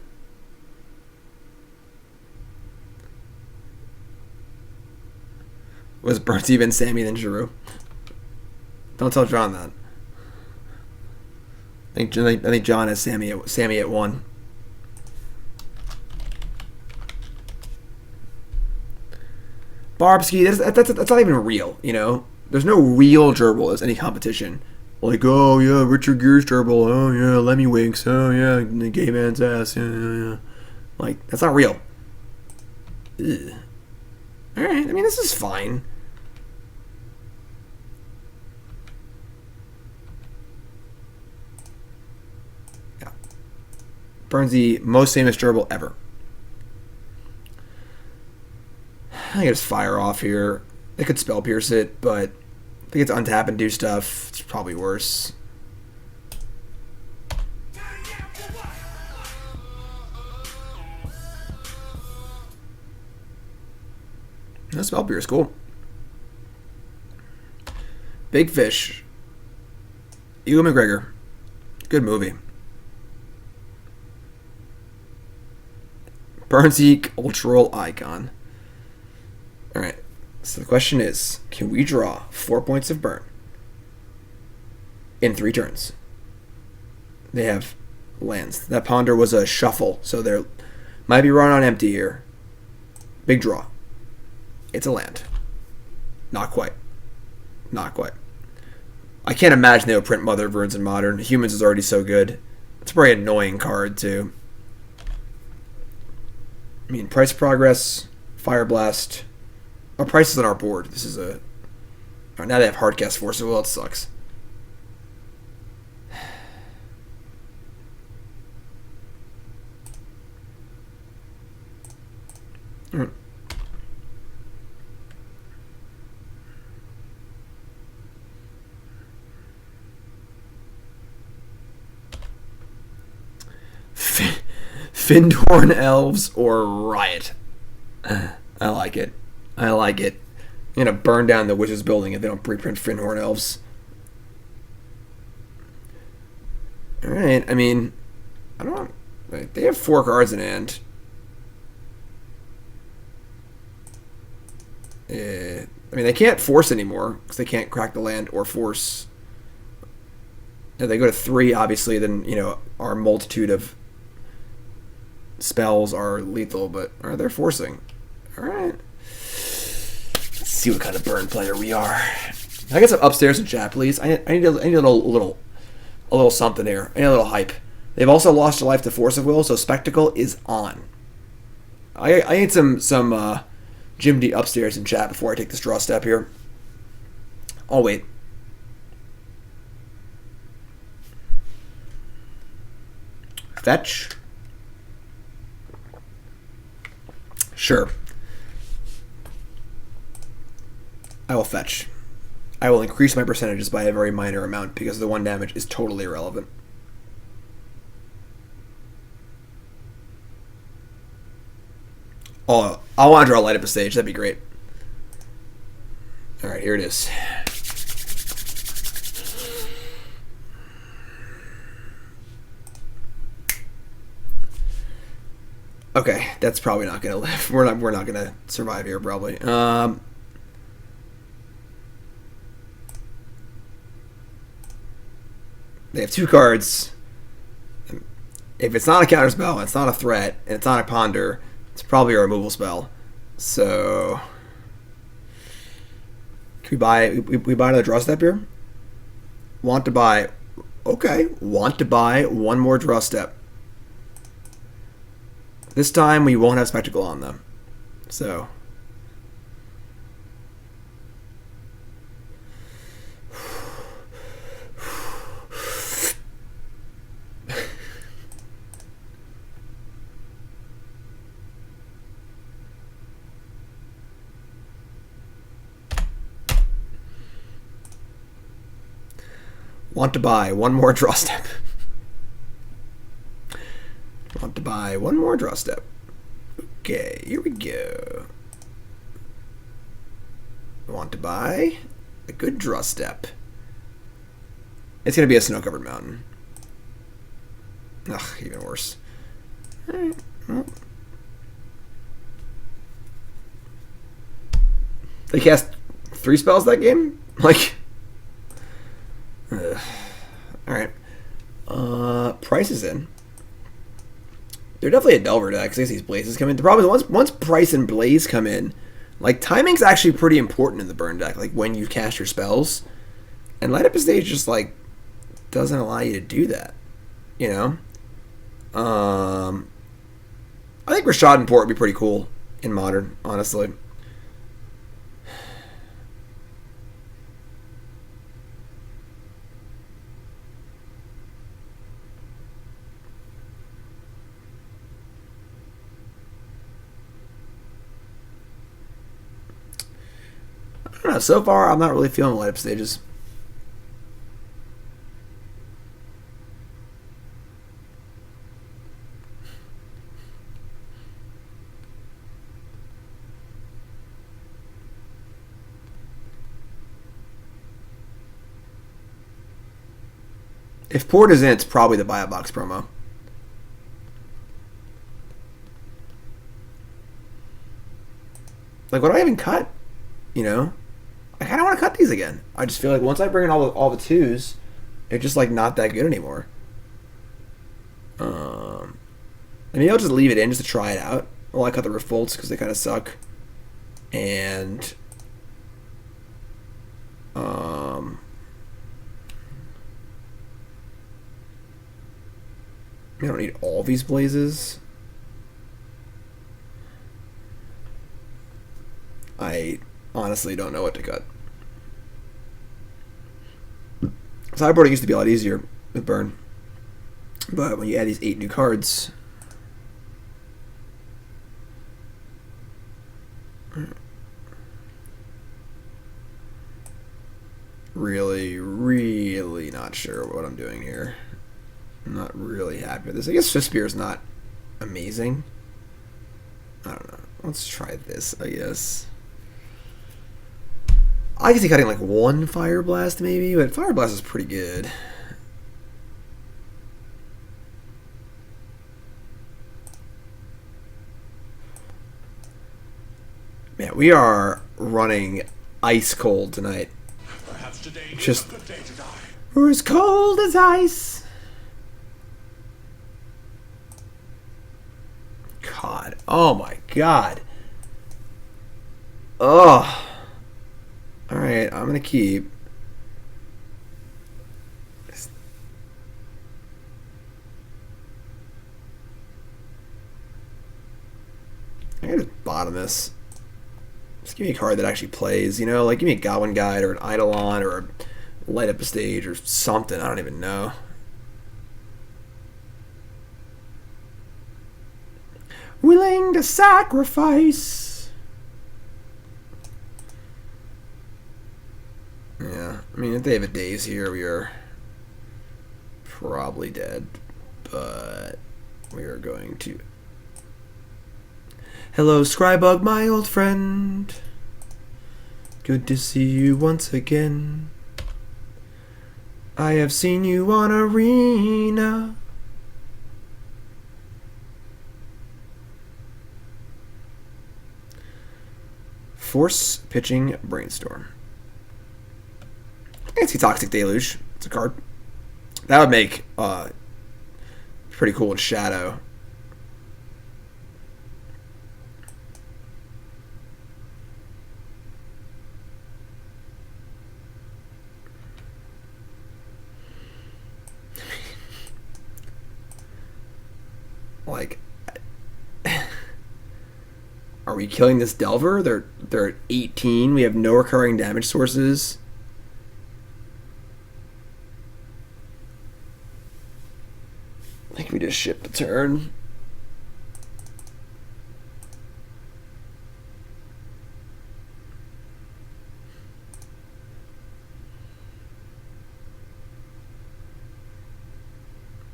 Was Burnt even Sammy than Giroux? Don't tell John that. I think John has Sammy at 1. Barbsky, that's not even real, There's no real gerbil as any competition. Like, oh yeah, Richard Gere's gerbil, oh yeah, Lemmy Winks, oh yeah, the gay man's ass, yeah. Like, that's not real. Ugh. Alright, I mean, this is fine. Yeah. Burnsy, most famous gerbil ever. I can just fire off here. They could Spell Pierce it, but if it gets untap and do stuff, it's probably worse. No, Spell Pierce, cool. Big Fish. Ewan McGregor. Good movie. Burnsy, cultural icon. Alright, so the question is, can we draw 4 points of burn in 3 turns? They have lands. That Ponder was a shuffle, so they might be run on empty here. Big draw. It's a land. Not quite. Not quite. I can't imagine they would print Mother of Runes in Modern. Humans is already so good. It's a very annoying card, too. I mean, Price of Progress, Fireblast. Our price is on our board. This is a... Right, now they have Hardcast Force. Well, it sucks. Findorn Elves or Riot. I like it. I like it. I'm gonna burn down the Wizards building if they don't preprint Finhorn Elves. Alright, I mean, I don't... Wait, they have 4 cards in hand. I mean, they can't force anymore, because they can't crack the land or force. If they go to 3, obviously, then, you know, our multitude of spells are lethal, but they're forcing. Alright. Let's see what kind of burn player we are. Can I get some upstairs in chat, please? I need a little something here. I need a little hype. They've also lost their life to Force of Will, so Spectacle is on. I need some Jim D upstairs in chat before I take this draw step here. I'll wait. Fetch. Sure. I will fetch. I will increase my percentages by a very minor amount because the 1 damage is totally irrelevant. Oh, I want to draw light up a stage. That'd be great. Alright, here it is. Okay, that's probably not gonna live. We're not gonna survive here probably. They have 2 cards. If it's not a counterspell, it's not a threat, and it's not a ponder, it's probably a removal spell. So can we buy another draw step here? Want to buy. Okay, want to buy 1 more draw step. This time we won't have Spectacle on them. So want to buy 1 more draw step. Want to buy 1 more draw step. Okay, here we go. Want to buy a good draw step. It's going to be a snow-covered mountain. Ugh, even worse. Alright, well. They cast 3 spells that game? Like... Alright. Price is in. They're definitely a Delver deck because these Blazes come in. The problem is once Price and Blaze come in, like, timing's actually pretty important in the burn deck, like when you cast your spells. And Light Up a Stage just, like, doesn't allow you to do that. You know? I think Rashad and Port would be pretty cool in Modern, honestly. I don't know. So far, I'm not really feeling light up stages. If Port is in, it's probably the buy a box promo. Like, what do I even cut? You know? I kind of want to cut these again. I just feel like once I bring in all the 2s, they're just, like, not that good anymore. Maybe I'll just leave it in just to try it out. Well, I cut the Revolts because they kind of suck. And... I don't need all these Blazes. I honestly don't know what to cut. Sideboarding used to be a lot easier with burn. But when you add these 8 new cards... Really not sure what I'm doing here. I'm not really happy with this. I guess Swiftspear is not amazing. I don't know. Let's try this, I guess. I can see cutting like one Fireblast maybe, but Fireblast is pretty good. Man, we are running ice cold tonight. Perhaps today Just- is a good day to die. We're as cold as ice. God. Oh my god. Oh. Alright, I'm gonna keep. I gotta bottom this. Just give me a card that actually plays, you know? Like, give me a Goblin Guide or an Eidolon or a Light Up a Stage or something. I don't even know. Willing to sacrifice. Yeah, I mean, if they have a daze here, we are probably dead. But we are going to... Hello, Scrybug, my old friend. Good to see you once again. I have seen you on Arena. Force Pitching Brainstorm. I can see Toxic Deluge. It's a card. That would make pretty cool in Shadow. Like, are we killing this Delver? They're at 18. We have no recurring damage sources. I think we just ship the turn.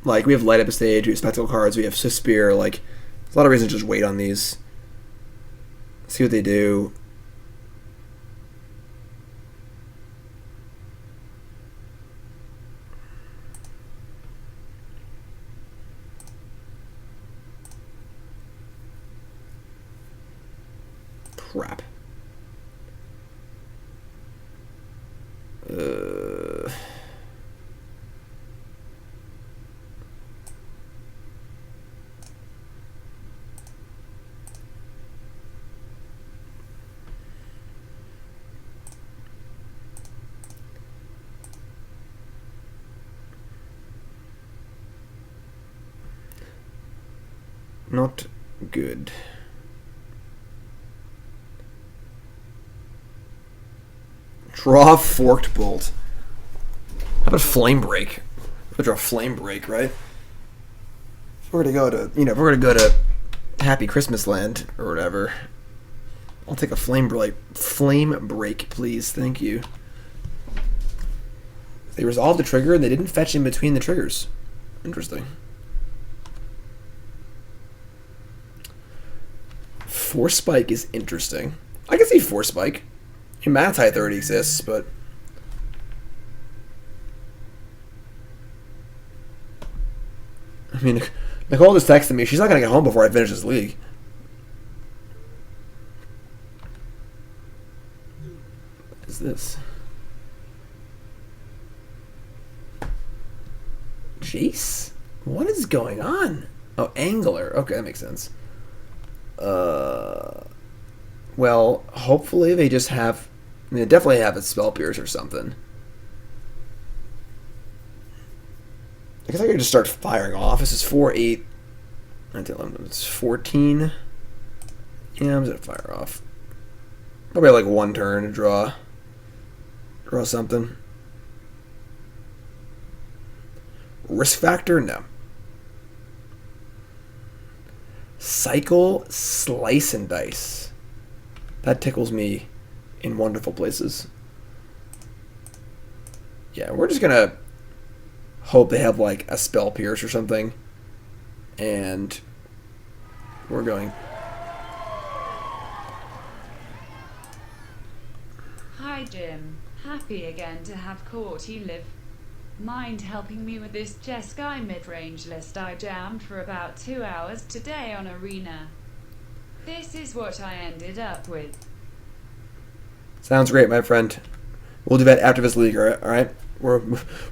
Like, we have Light Up a Stage, we have Spectacle cards, we have Swiftspear. Like, there's a lot of reasons to just wait on these. See what they do. Crap. Not good. Draw Forked Bolt. How about Flame Break? We'll draw Flame Break, right? If we're gonna go to, if we're gonna go to Happy Christmas Land or whatever, I'll take a Flame Break. Flame Break, please. Thank you. They resolved the trigger and they didn't fetch in between the triggers. Interesting. Force Spike is interesting. I can see Force Spike. Mana Tithe already exists, but I mean, Nicole just texted me. She's not gonna get home before I finish this league. What is this? Jace? What is going on? Oh, Angler. Okay, that makes sense. Well, hopefully they just have... I mean, they definitely have a Spell Pierce or something. I guess I could just start firing off. This is 4, 8, 9, 10, 11, it's 14. Yeah, I'm just gonna fire off. Probably like one turn to draw something. Risk factor? No. Cycle, Slice, and Dice. That tickles me in wonderful places. Yeah, we're just gonna hope they have like a Spell Pierce or something. And we're going. Hi. Hi Jim, happy again to have caught you live. Mind helping me with this Jeskai mid-range list I jammed for about 2 hours today on Arena. This is what I ended up with. Sounds great, my friend. We'll do that after this league, alright?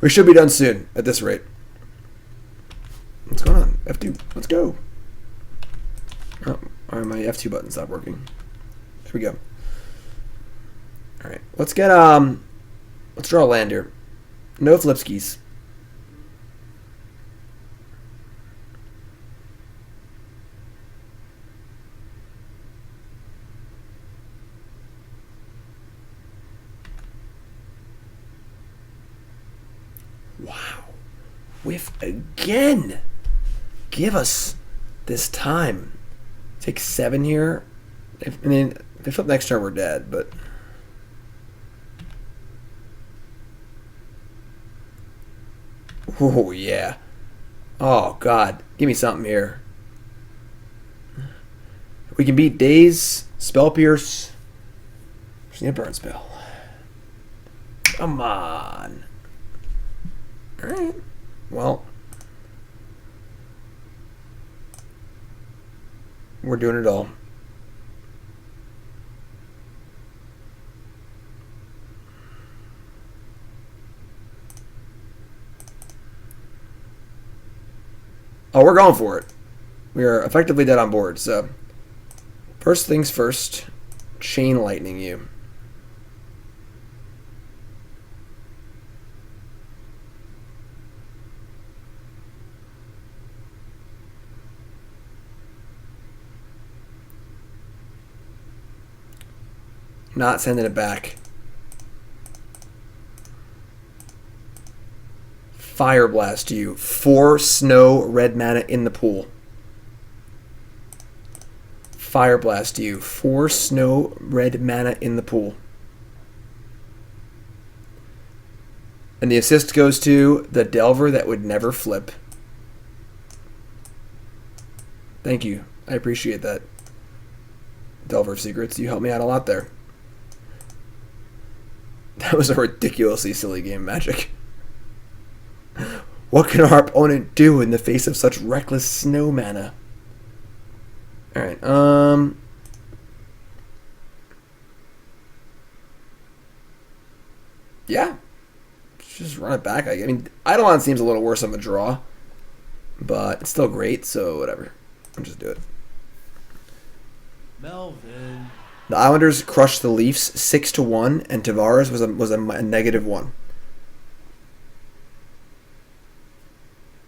We should be done soon, at this rate. What's going on? F2, let's go. Oh, alright, my F2 button stopped working. There we go. Alright, let's get, let's draw a land here. No flipskis. Wow. Whiff again. Give us this time. Take 7 here. If they flip next turn, we're dead, but... Oh, yeah. Oh, God. Give me something here. We can beat Daze, Spell Pierce. Just need a burn spell. Come on. Alright. Well. We're doing it all. Oh, we're going for it. We are effectively dead on board, so... First things first, Chain Lightning you. Not sending it back. Fireblast you. 4 snow red mana in the pool. Fireblast you. 4 snow red mana in the pool. And the assist goes to the Delver that would never flip. Thank you. I appreciate that. Delver of Secrets, you helped me out a lot there. That was a ridiculously silly game, Magic. What can our opponent do in the face of such reckless snow mana? Alright, yeah. Just run it back. I mean, Eidolon seems a little worse of a draw. But it's still great, so whatever. I'll just do it. Melvin. The Islanders crushed the Leafs 6-1, and Tavares was a -1.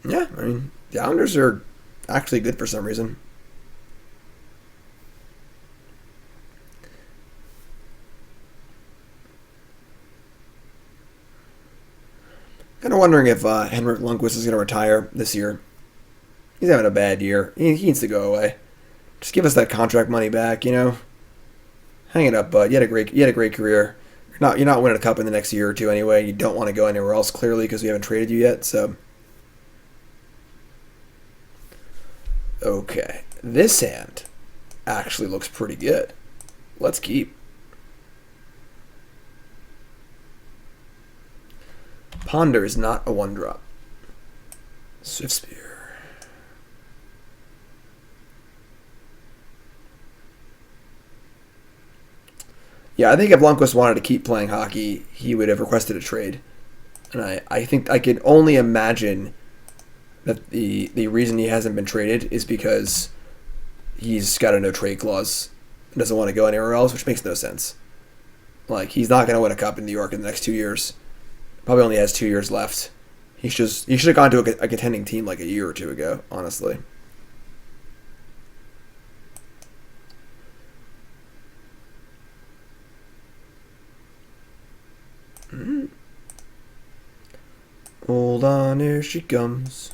Yeah, I mean, the Islanders are actually good for some reason. Kind of wondering if Henrik Lundqvist is going to retire this year. He's having a bad year. He needs to go away. Just give us that contract money back, you know. Hang it up, bud. You had a great career. You're not winning a cup in the next year or two anyway. You don't want to go anywhere else clearly because we haven't traded you yet. So, okay, this hand actually looks pretty good. Let's keep. Ponder is not a 1-drop. Swiftspear. Yeah, I think if Lundqvist wanted to keep playing hockey, he would have requested a trade. And I think I can only imagine that the reason he hasn't been traded is because he's got a no-trade clause and doesn't want to go anywhere else, which makes no sense. Like, he's not going to win a cup in New York in the next 2 years. Probably only has 2 years left. He should have gone to a contending team like a year or two ago, honestly. Hold on, here she comes.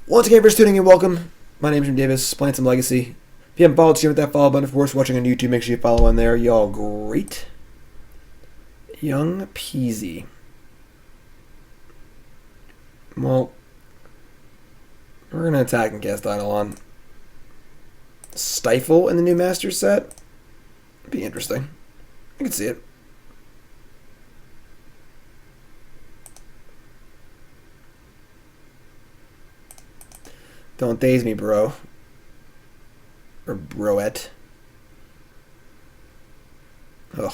Once again, for tuning in, welcome. My name is Jim Davis, playing some Legacy. If you haven't followed, hit that follow button. Of course, watching on YouTube, make sure you follow on there. Y'all great. Young Peasy. Well, we're going to attack and cast Eidolon. Stifle in the new Master set. It'd be interesting. I can see it. Don't daze me, bro. Or broette. Ugh.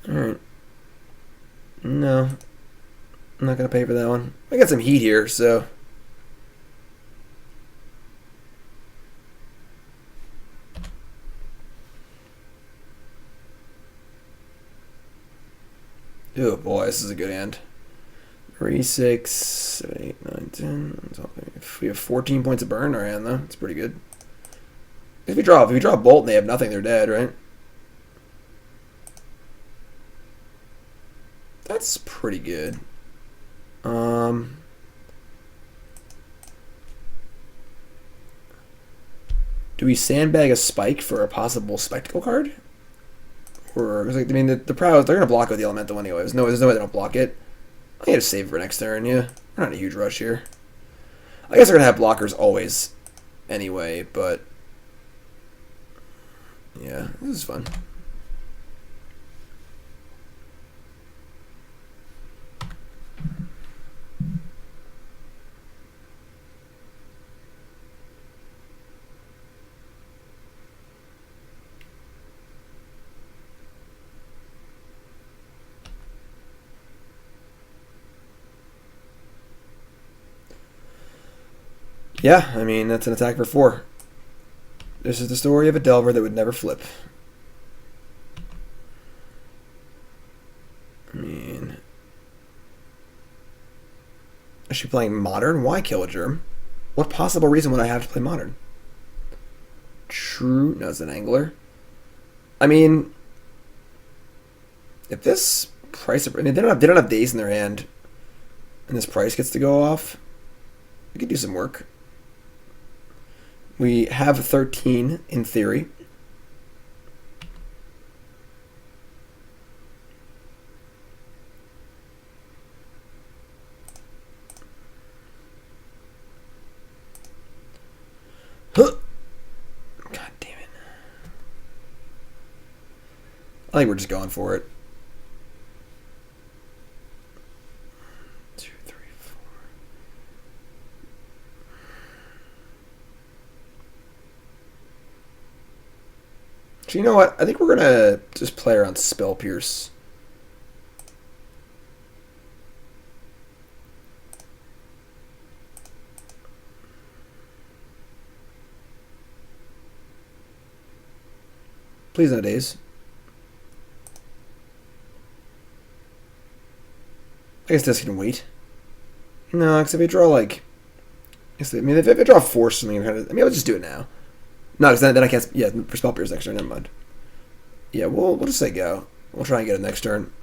Alright. No. I'm not going to pay for that one. I got some heat here, so... Oh boy, this is a good hand. 3, 6, 7, 8, 9, 10. We have 14 points of burn in our hand, though. It's pretty good. If you draw a bolt and they have nothing, they're dead, right? That's pretty good. Do we sandbag a spike for a possible spectacle card? Or like, I mean, the prowess, they're gonna block it with the elemental anyway. There's no way they don't block it. I gotta save for next turn. Yeah, we're not in a huge rush here. I guess they're gonna have blockers always, anyway. But yeah, this is fun. Yeah, I mean, that's an attack for 4. This is the story of a Delver that would never flip. I mean... Is she playing Modern? Why kill a Germ? What possible reason would I have to play Modern? True... No, it's an Angler. I mean... If this price... I mean, they don't have days in their hand, and this price gets to go off, we could do some work. We have 13 in theory. Huh. God damn it. I think we're just going for it. 2, 3, 4. So you know what? I think we're gonna just play around Spell Pierce. Please no days. I guess this can wait. No, because if I draw like, if I draw Force something, I'll just do it now. No, because then I can't. Yeah, for Spell Pierce next turn. Never mind. Yeah, we'll just say go. We'll try and get it next turn.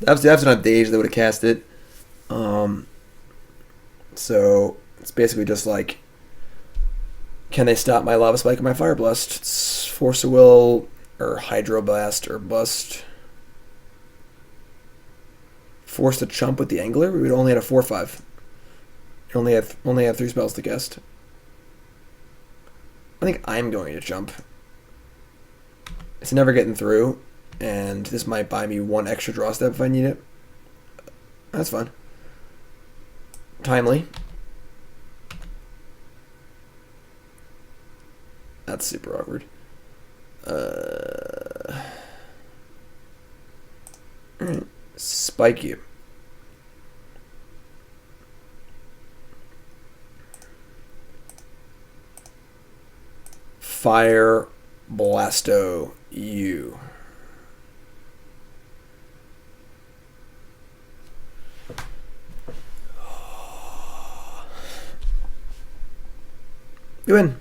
Obviously, that's not Dage that would have cast it. So it's basically just like, can they stop my Lava Spike and my Fireblast? It's Force of Will or Hydroblast or Bust. Force to chump with the Angler. We would only have a 4/5. You only have 3 spells to cast. I think I'm going to jump. It's never getting through, and this might buy me 1 extra draw step if I need it. That's fine. Timely. That's super awkward. Spike you. Fire Blasto you. You win.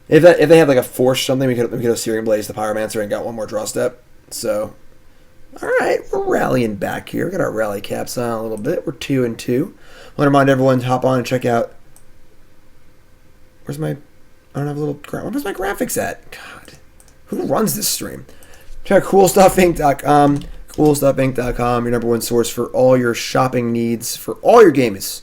If they had like a Force something, we could have Searing Blaze the Pyromancer and got 1 more draw step. So, all right, we're rallying back here. We got our rally caps on a little bit. We're 2-2. I want to remind everyone to hop on and check out. Where's my? I don't have a little... Where's my graphics at? God. Who runs this stream? Check CoolStuffInc.com. CoolStuffInc.com, your number one source for all your shopping needs for all your games.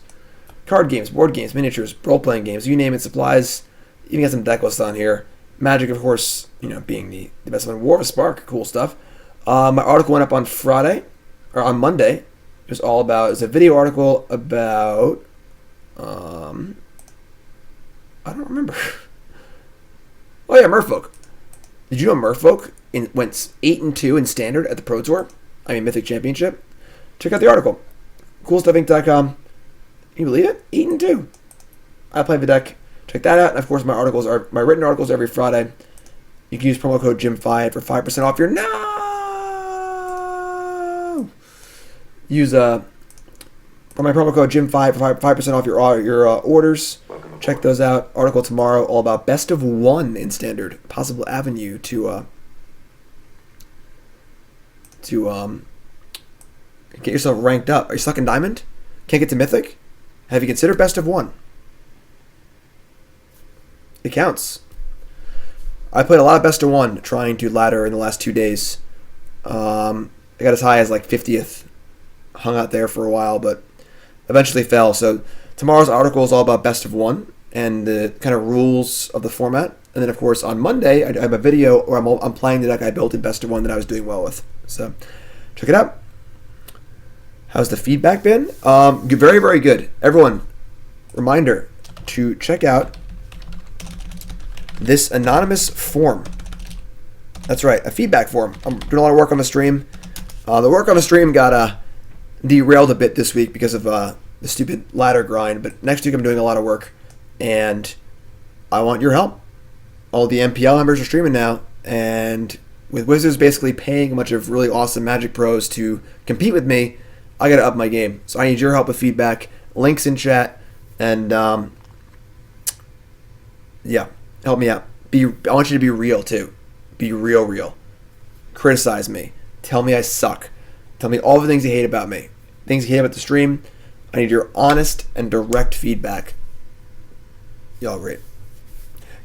Card games, board games, miniatures, role-playing games, you name it, supplies. Even got some deck lists on here. Magic, of course, being the best one. War of a Spark, cool stuff. My article went up on on Monday. It was all about, it's a video article about, I don't remember. Oh yeah, Merfolk. Did you know Merfolk went 8-2 in Standard at the Pro Tour? Mythic Championship. Check out the article. CoolStuffInc.com. Can you believe it? 8-2. I play the deck. Check that out. And of course, my written articles every Friday. You can use promo code Jim5 for 5% off your Use my promo code Jim5 for 5% off your orders. Check those out. Article tomorrow all about best of one in Standard. Possible avenue to get yourself ranked up. Are you stuck in Diamond? Can't get to Mythic? Have you considered best of one? It counts. I played a lot of best of one trying to ladder in the last 2 days. I got as high as like 50th. Hung out there for a while, but eventually fell. So tomorrow's article is all about best of one and the kind of rules of the format. And then, of course, on Monday, I have a video where I'm playing the deck I built in best of one that I was doing well with. So check it out. How's the feedback been? Very, very good. Everyone, reminder to check out this anonymous form. That's right, a feedback form. I'm doing a lot of work on the stream. The work on the stream got derailed a bit this week because of the stupid ladder grind, but next week I'm doing a lot of work, and I want your help. All the MPL members are streaming now, and with Wizards basically paying a bunch of really awesome Magic pros to compete with me, I gotta up my game. So I need your help with feedback. Links in chat, and yeah, help me out. I want you to be real too. Be real. Criticize me. Tell me I suck. Tell me all the things you hate about me. Things you hate about the stream. I need your honest and direct feedback. Y'all great.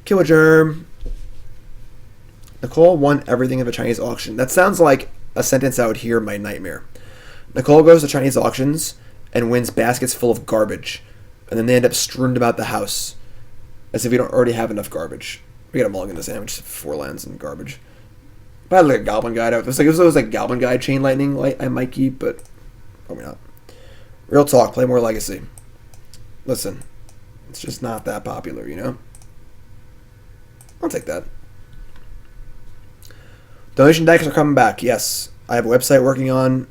Kill a Germ. Nicole won everything of a Chinese auction. That sounds like a sentence I would hear in my nightmare. Nicole goes to Chinese auctions and wins baskets full of garbage. And then they end up strewn about the house. As if we don't already have enough garbage. We got a mulligan to sandwich, 4 lands and garbage. If I had like a Goblin Guide out, if it was like Goblin Guide Chain Lightning, I might keep, but probably not. Real talk, play more Legacy. Listen, it's just not that popular, I'll take that. Donation decks are coming back, yes. I have a website working on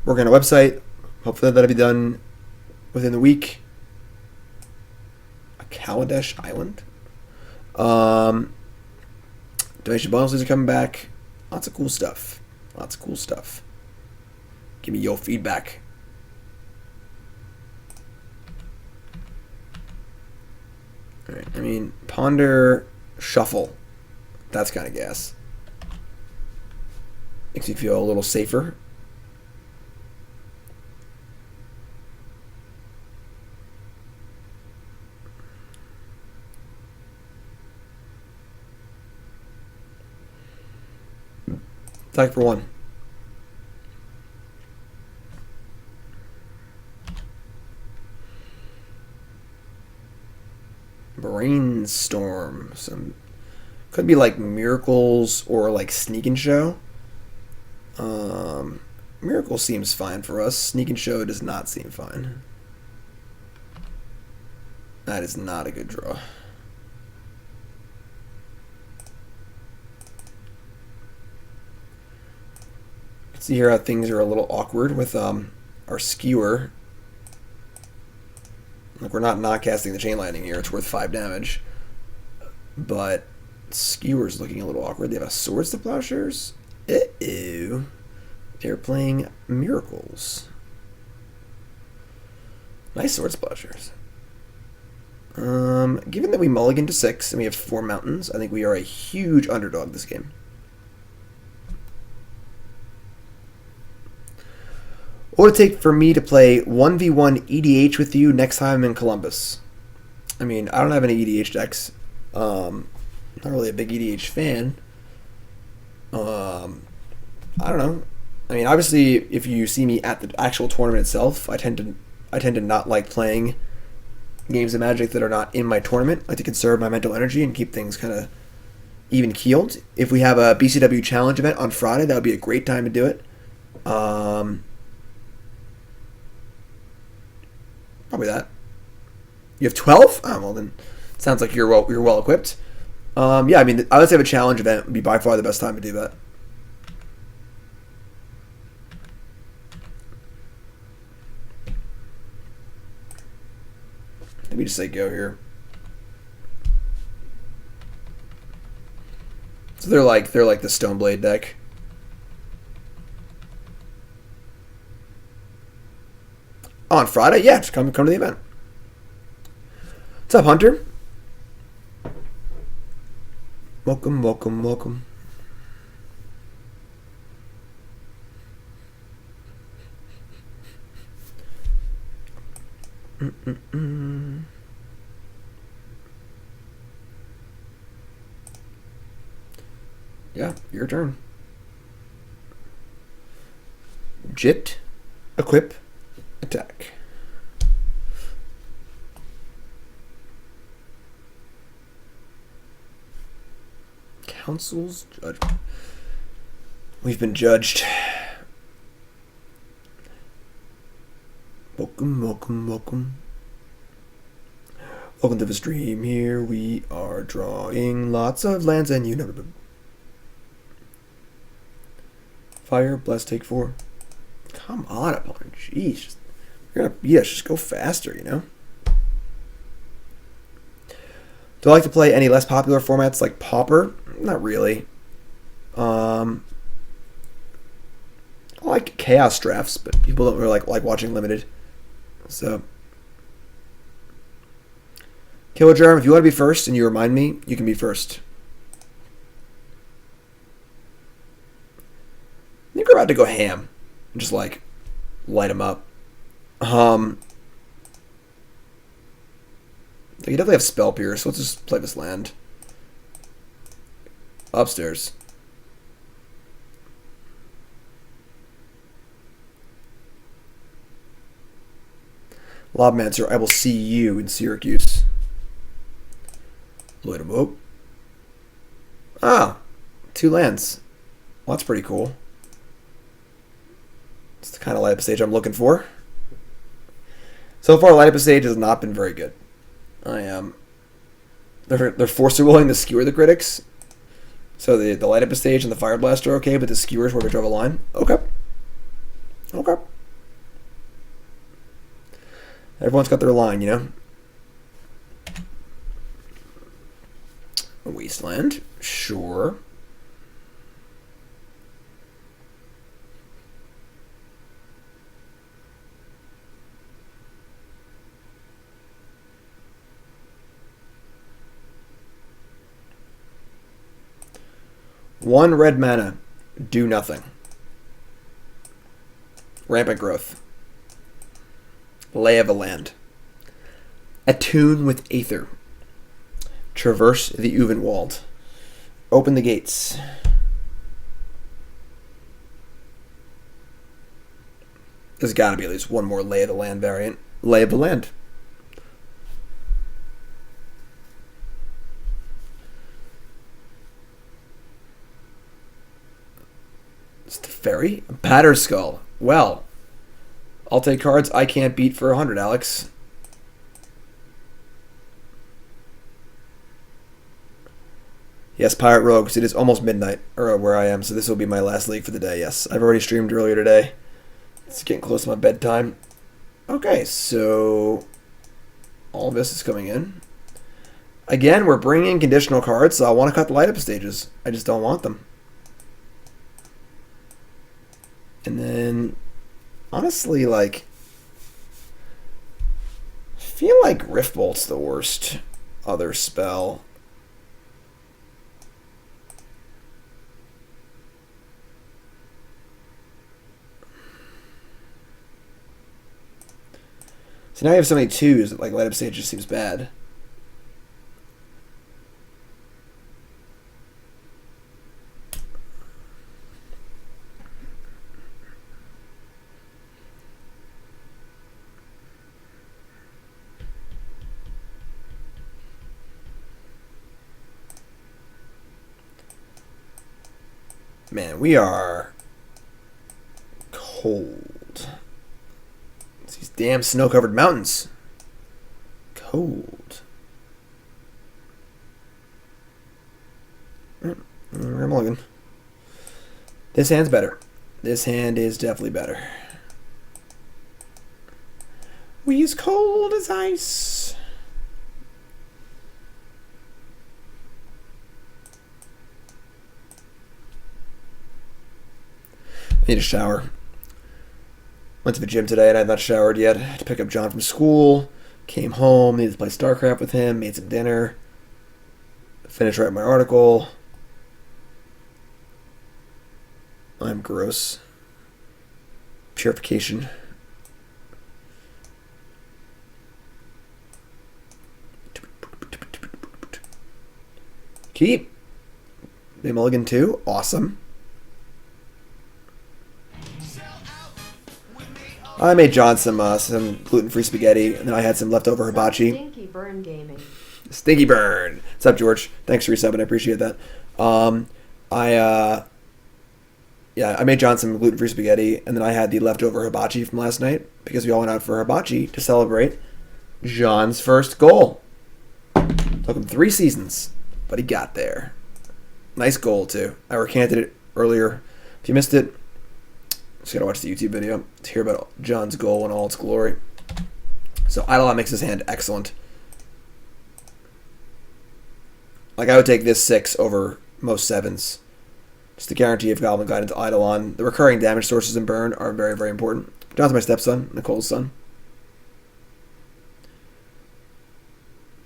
a website. Hopefully that'll be done within the week. A Kaladesh Island. Donation bonuses are coming back. Lots of cool stuff. Give me your feedback. Alright, Ponder Shuffle. That's kind of gas. Makes me feel a little safer. Attack for 1. Brainstorm. Could be like Miracles or like Sneak and Show. Miracle seems fine for us. Sneak and Show does not seem fine. That is not a good draw. See here how things are a little awkward with our Skewer. Like, we're not casting the Chain Lightning here. It's worth 5 damage. But Skewer's looking a little awkward. They have a Swords to Plowshares. Uh-oh. They're playing Miracles. Nice Swords to Plowshares. Given that we mulligan to 6 and we have 4 mountains, I think we are a huge underdog this game. What would it take for me to play 1v1 EDH with you next time I'm in Columbus? I don't have any EDH decks. Not really a big EDH fan. I don't know. I mean, obviously, if you see me at the actual tournament itself, I tend to not like playing games of Magic that are not in my tournament. I like to conserve my mental energy and keep things kind of even keeled. If we have a BCW challenge event on Friday, that would be a great time to do it. Probably that. You have 12? Oh, well then, sounds like you're well equipped. Yeah, I mean, I would say a challenge event would be by far the best time to do that. Let me just say go here. So they're like the Stoneblade deck. On Friday, yeah, just come to the event. What's up, Hunter? Welcome, welcome, welcome. Yeah, your turn. Jit, equip, attack. Council's judgment. We've been judged. Welcome, welcome, welcome. Welcome to the stream. Here we are drawing lots of lands and you never been. Fireblast, take 4. Come on, opponent. Jeez. You're gonna beat us. Just go faster, you know? Do I like to play any less popular formats like Pauper? Not really. I like Chaos drafts, but people don't really like watching Limited. So, Killer Germ, if you want to be first and you remind me, you can be first. I think we're about to go ham. Just like light them up. They definitely have Spell Pierce. Let's just play this land. Upstairs. Lavamancer, I will see you in Syracuse. Light them up. Ah, 2 lands. Well, that's pretty cool. It's the kind of light up stage I'm looking for. So far, light up stage has not been very good. They're forced willing to skewer the critics. So the light up stage and the Fireblast are okay, but the skewers where we drove a line. Okay. Okay. Everyone's got their line, you know. A wasteland, sure. One red mana, do nothing. Rampant growth. Lay of a land. Attune with Aether. Traverse the Uvenwald. Open the gates. There's got to be at least one more Lay of the Land variant. Lay of the Land. It's the Fairy? Batterskull. Well, I'll take cards I can't beat for 100, Alex. Yes, Pirate Rogues. It is almost midnight, or where I am, so this will be my last league for the day. Yes, I've already streamed earlier today. It's getting close to my bedtime. Okay, so all of this is coming in. Again, we're bringing in conditional cards, so I want to cut the light up stages. I just don't want them. And then, honestly, like, I feel like Riftbolt's the worst other spell. So now you have so many twos that like light up stage just seems bad. Man, we are cold. It's these damn snow-covered mountains. Cold. I'm looking. This hand's better. This hand is definitely better. We as cold as ice. I need a shower. Went to the gym today and I had not showered yet. I had to pick up John from school. Came home, needed to play StarCraft with him, made some dinner. Finished writing my article. I'm gross. Purification. Keep. They mulligan too. Awesome. I made John some gluten-free spaghetti, and then I had some leftover hibachi. Stinky Burn Gaming. Stinky Burn. What's up, George? Thanks for your sub, and I appreciate that. I made John some gluten-free spaghetti, and then I had the leftover hibachi from last night because we all went out for hibachi to celebrate John's first goal. Took him 3 seasons, but he got there. Nice goal, too. I recanted it earlier. If you missed it, just gotta watch the YouTube video to hear about John's goal in all its glory. So Eidolon makes his hand excellent. Like, I would take this 6 over most 7s. Just the guarantee of Goblin Guide into Eidolon. The recurring damage sources in Burn are very, very important. John's my stepson, Nicole's son.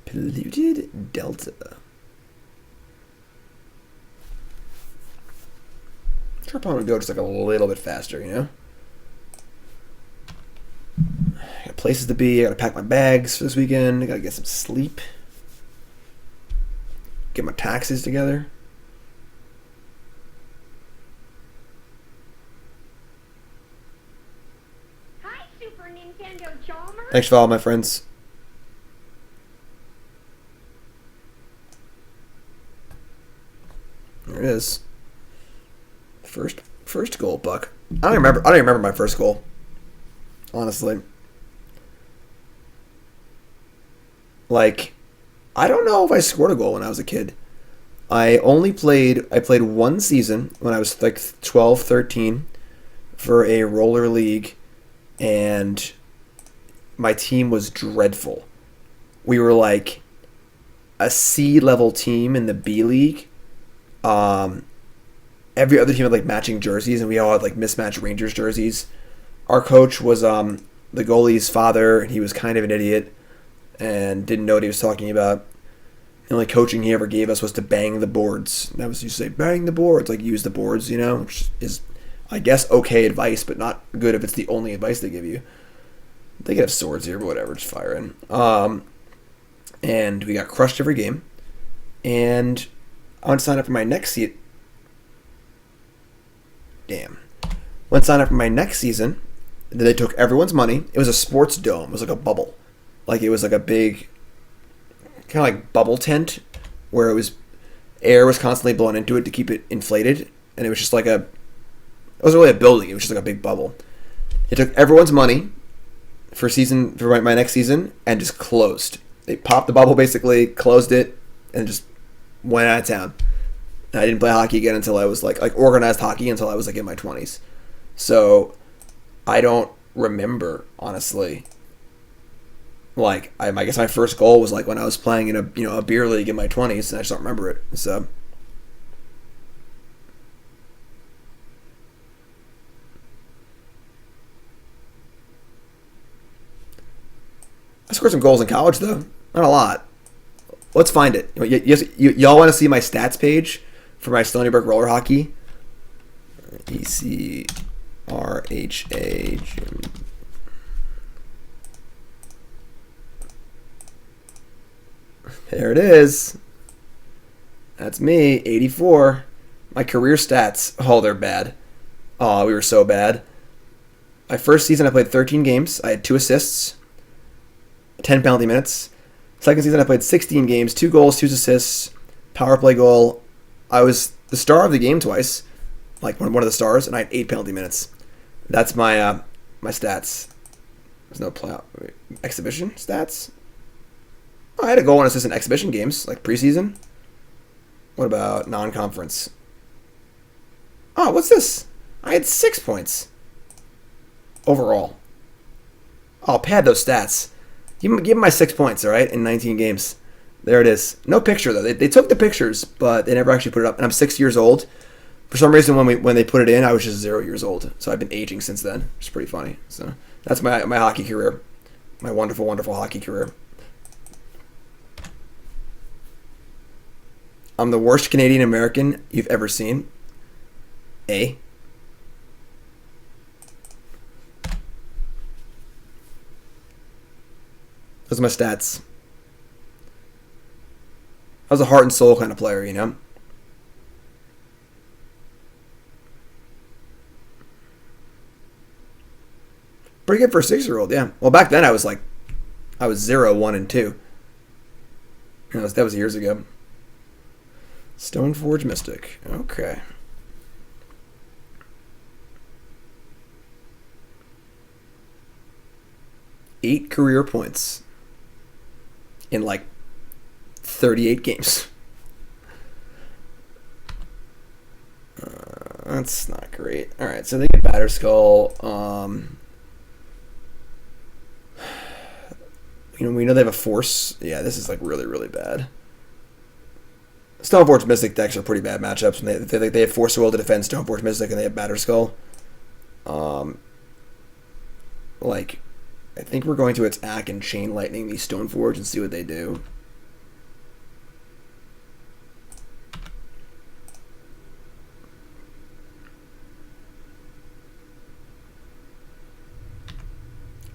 Polluted Delta. Sure, I'm gonna go just like a little bit faster, you know? I got places to be. I gotta pack my bags for this weekend. I gotta get some sleep. Get my taxes together. Hi, Super Nintendo Chalmers. Thanks for all my friends. There it is. First goal, Buck. I don't even remember my first goal. Honestly. Like, I don't know if I scored a goal when I was a kid. I played 1 season when I was like 12, 13 for a roller league, and my team was dreadful. We were like a C level team in the B league. Every other team had like matching jerseys, and we all had like mismatched Rangers jerseys. Our coach was the goalie's father, and he was kind of an idiot and didn't know what he was talking about. The only coaching he ever gave us was to bang the boards. That was, you say, bang the boards, like use the boards, you know, which is, I guess, okay advice, but not good if it's the only advice they give you. They could have swords here, but whatever, just fire in. And we got crushed every game. And I went to sign up for my next seat. Damn. Went to sign up for my next season. Then they took everyone's money. It was a sports dome. It was like a bubble. Like, it was like a big, kind of like bubble tent where it was, air was constantly blown into it to keep it inflated. And it was just like it wasn't really a building. It was just like a big bubble. They took everyone's money for my next season and just closed. They popped the bubble, basically, closed it, and just went out of town. I didn't play hockey again until I was like organized hockey until I was like in my 20s. So I don't remember, honestly. Like, I guess my first goal was like when I was playing in a beer league in my 20s, and I just don't remember it. So I scored some goals in college though, not a lot. Let's find it. Y'all want to see my stats page for my Stony Brook roller hockey? ECRHA. There it is. That's me, 84. My career stats. Oh, they're bad. Oh, we were so bad. My first season, I played 13 games. I had 2 assists, 10 penalty minutes. Second season, I played 16 games, 2 goals, 2 assists, power play goal. I was the star of the game twice. like one of the stars, and I had 8 penalty minutes. That's my my stats. There's no playoff exhibition stats. Oh, I had a goal and assist in exhibition games, like preseason. What about non-conference? Oh, what's this? I had 6 points overall. I'll pad those stats. Give him my 6 points, all right, in 19 games. There it is. No picture, though. They took the pictures, but they never actually put it up. And I'm 6 years old. For some reason, when they put it in, I was just 0 years old. So I've been aging since then, which is pretty funny. So that's my hockey career. My wonderful, wonderful hockey career. I'm the worst Canadian American you've ever seen. A. Those are my stats. I was a heart and soul kind of player, you know? Pretty good for a 6-year-old, yeah. Well, back then I was 0, 1, and 2. That was years ago. Stoneforge Mystic. Okay. 8 career points in like 38 games. That's not great. All right, so they get Batterskull. We know they have a Force. Yeah, this is like really, really bad. Stoneforge Mystic decks are pretty bad matchups. When they have Force Will to defend Stoneforge Mystic, and they have Batterskull. I think we're going to attack and Chain Lightning these Stoneforge and see what they do.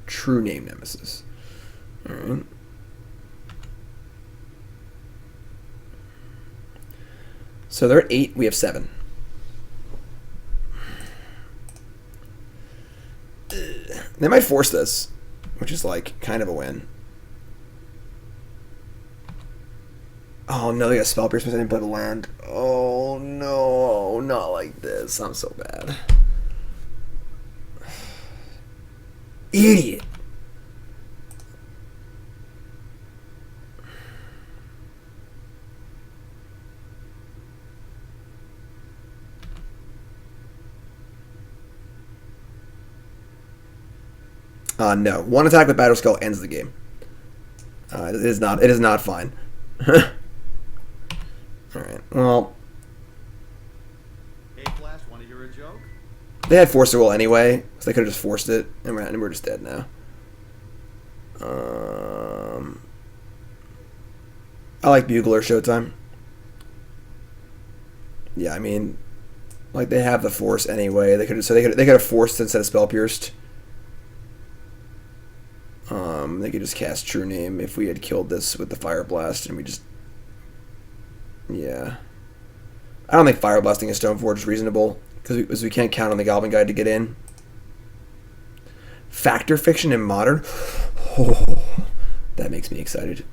True Name Nemesis. Alright. So they're at 8, we have 7. They might force this, which is like kind of a win. Oh no, they got Spell Pierce, but they didn't play the land. Oh no, not like this. I'm so bad. Idiot. No. One attack with Batterskull ends the game. It is not fine. Alright, well. Hey Flash, wanna hear a joke? They had Force Will anyway, so they could have just forced it, and we're just dead now. I like Bugler Showtime. Yeah, I mean, like they have the Force anyway. They could have forced instead of Spell Pierced. They could just cast True Name if we had killed this with the Fireblast, and we just... Yeah. I don't think Fireblasting a Stoneforge is reasonable, because we can't count on the Goblin Guide to get in. Factor Fiction in Modern? Oh, that makes me excited.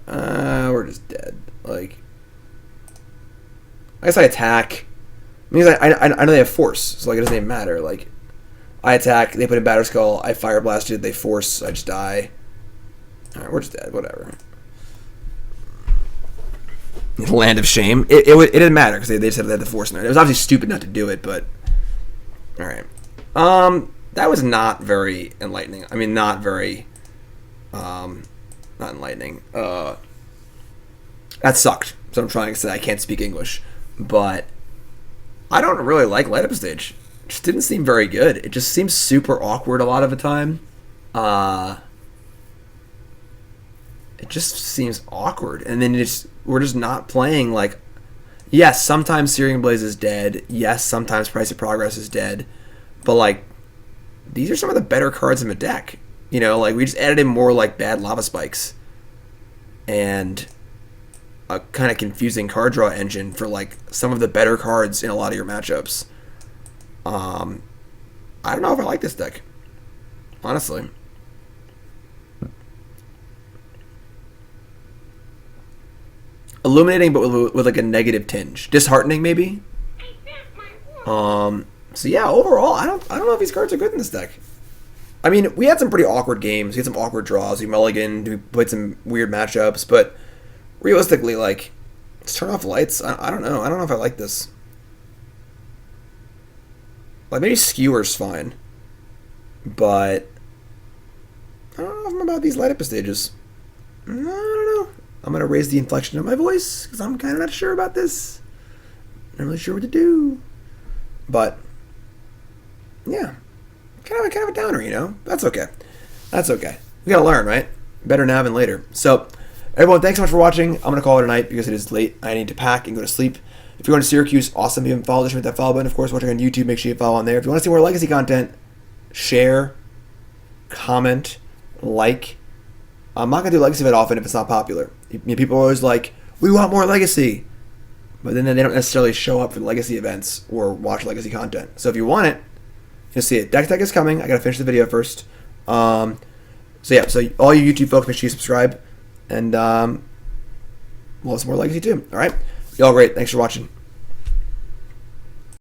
Alright. We're just dead. Like... I guess I attack. Because I know they have Force, so like it doesn't even matter. Like... I attack, they put in Batterskull, I Fire Blasted, they Force, I just die. Alright, we're just dead, whatever. Land of Shame. It didn't matter, because they just had the Force in there. It was obviously stupid not to do it, but... Alright. That was not very enlightening. I mean, not very... not enlightening. That sucked. So I'm trying to say I can't speak English. But... I don't really like Light Up Stage. Just didn't seem very good. It just seems super awkward a lot of the time. It just seems awkward. And then we're just not playing like... Yes, sometimes Searing Blaze is dead. Yes, sometimes Price of Progress is dead. But like, these are some of the better cards in the deck. You know, like we just added in more like bad Lava Spikes. And a kind of confusing card draw engine for like some of the better cards in a lot of your matchups. I don't know if I like this deck, honestly. Illuminating, but with like a negative tinge. Disheartening, maybe? I spent my So yeah, overall, I don't know if these cards are good in this deck. I mean, we had some pretty awkward games. We had some awkward draws. We mulliganed. We played some weird matchups. But realistically, like, let's turn off lights. I don't know. I don't know if I like this. Like, maybe Skewer's fine. But I don't know if I'm about these light up stages. I don't know. I'm going to raise the inflection of my voice because I'm kind of not sure about this. Not really sure what to do. But, yeah. Kind of a downer, you know? That's okay. That's okay. We got to learn, right? Better now than later. So, everyone, thanks so much for watching. I'm going to call it a night because it is late. I need to pack and go to sleep. If you're going to Syracuse, awesome. If you haven't followed, just hit that follow button. Of course, watching on YouTube, make sure you follow on there. If you want to see more Legacy content, share, comment, like. I'm not going to do Legacy that often if it's not popular. People are always like, we want more Legacy. But then they don't necessarily show up for Legacy events or watch Legacy content. So if you want it, you'll see it. Deck Tech is coming. I got to finish the video first. So yeah, so all you YouTube folks, make sure you subscribe. And, well, it's more Legacy too. All right? Y'all great. Thanks for watching.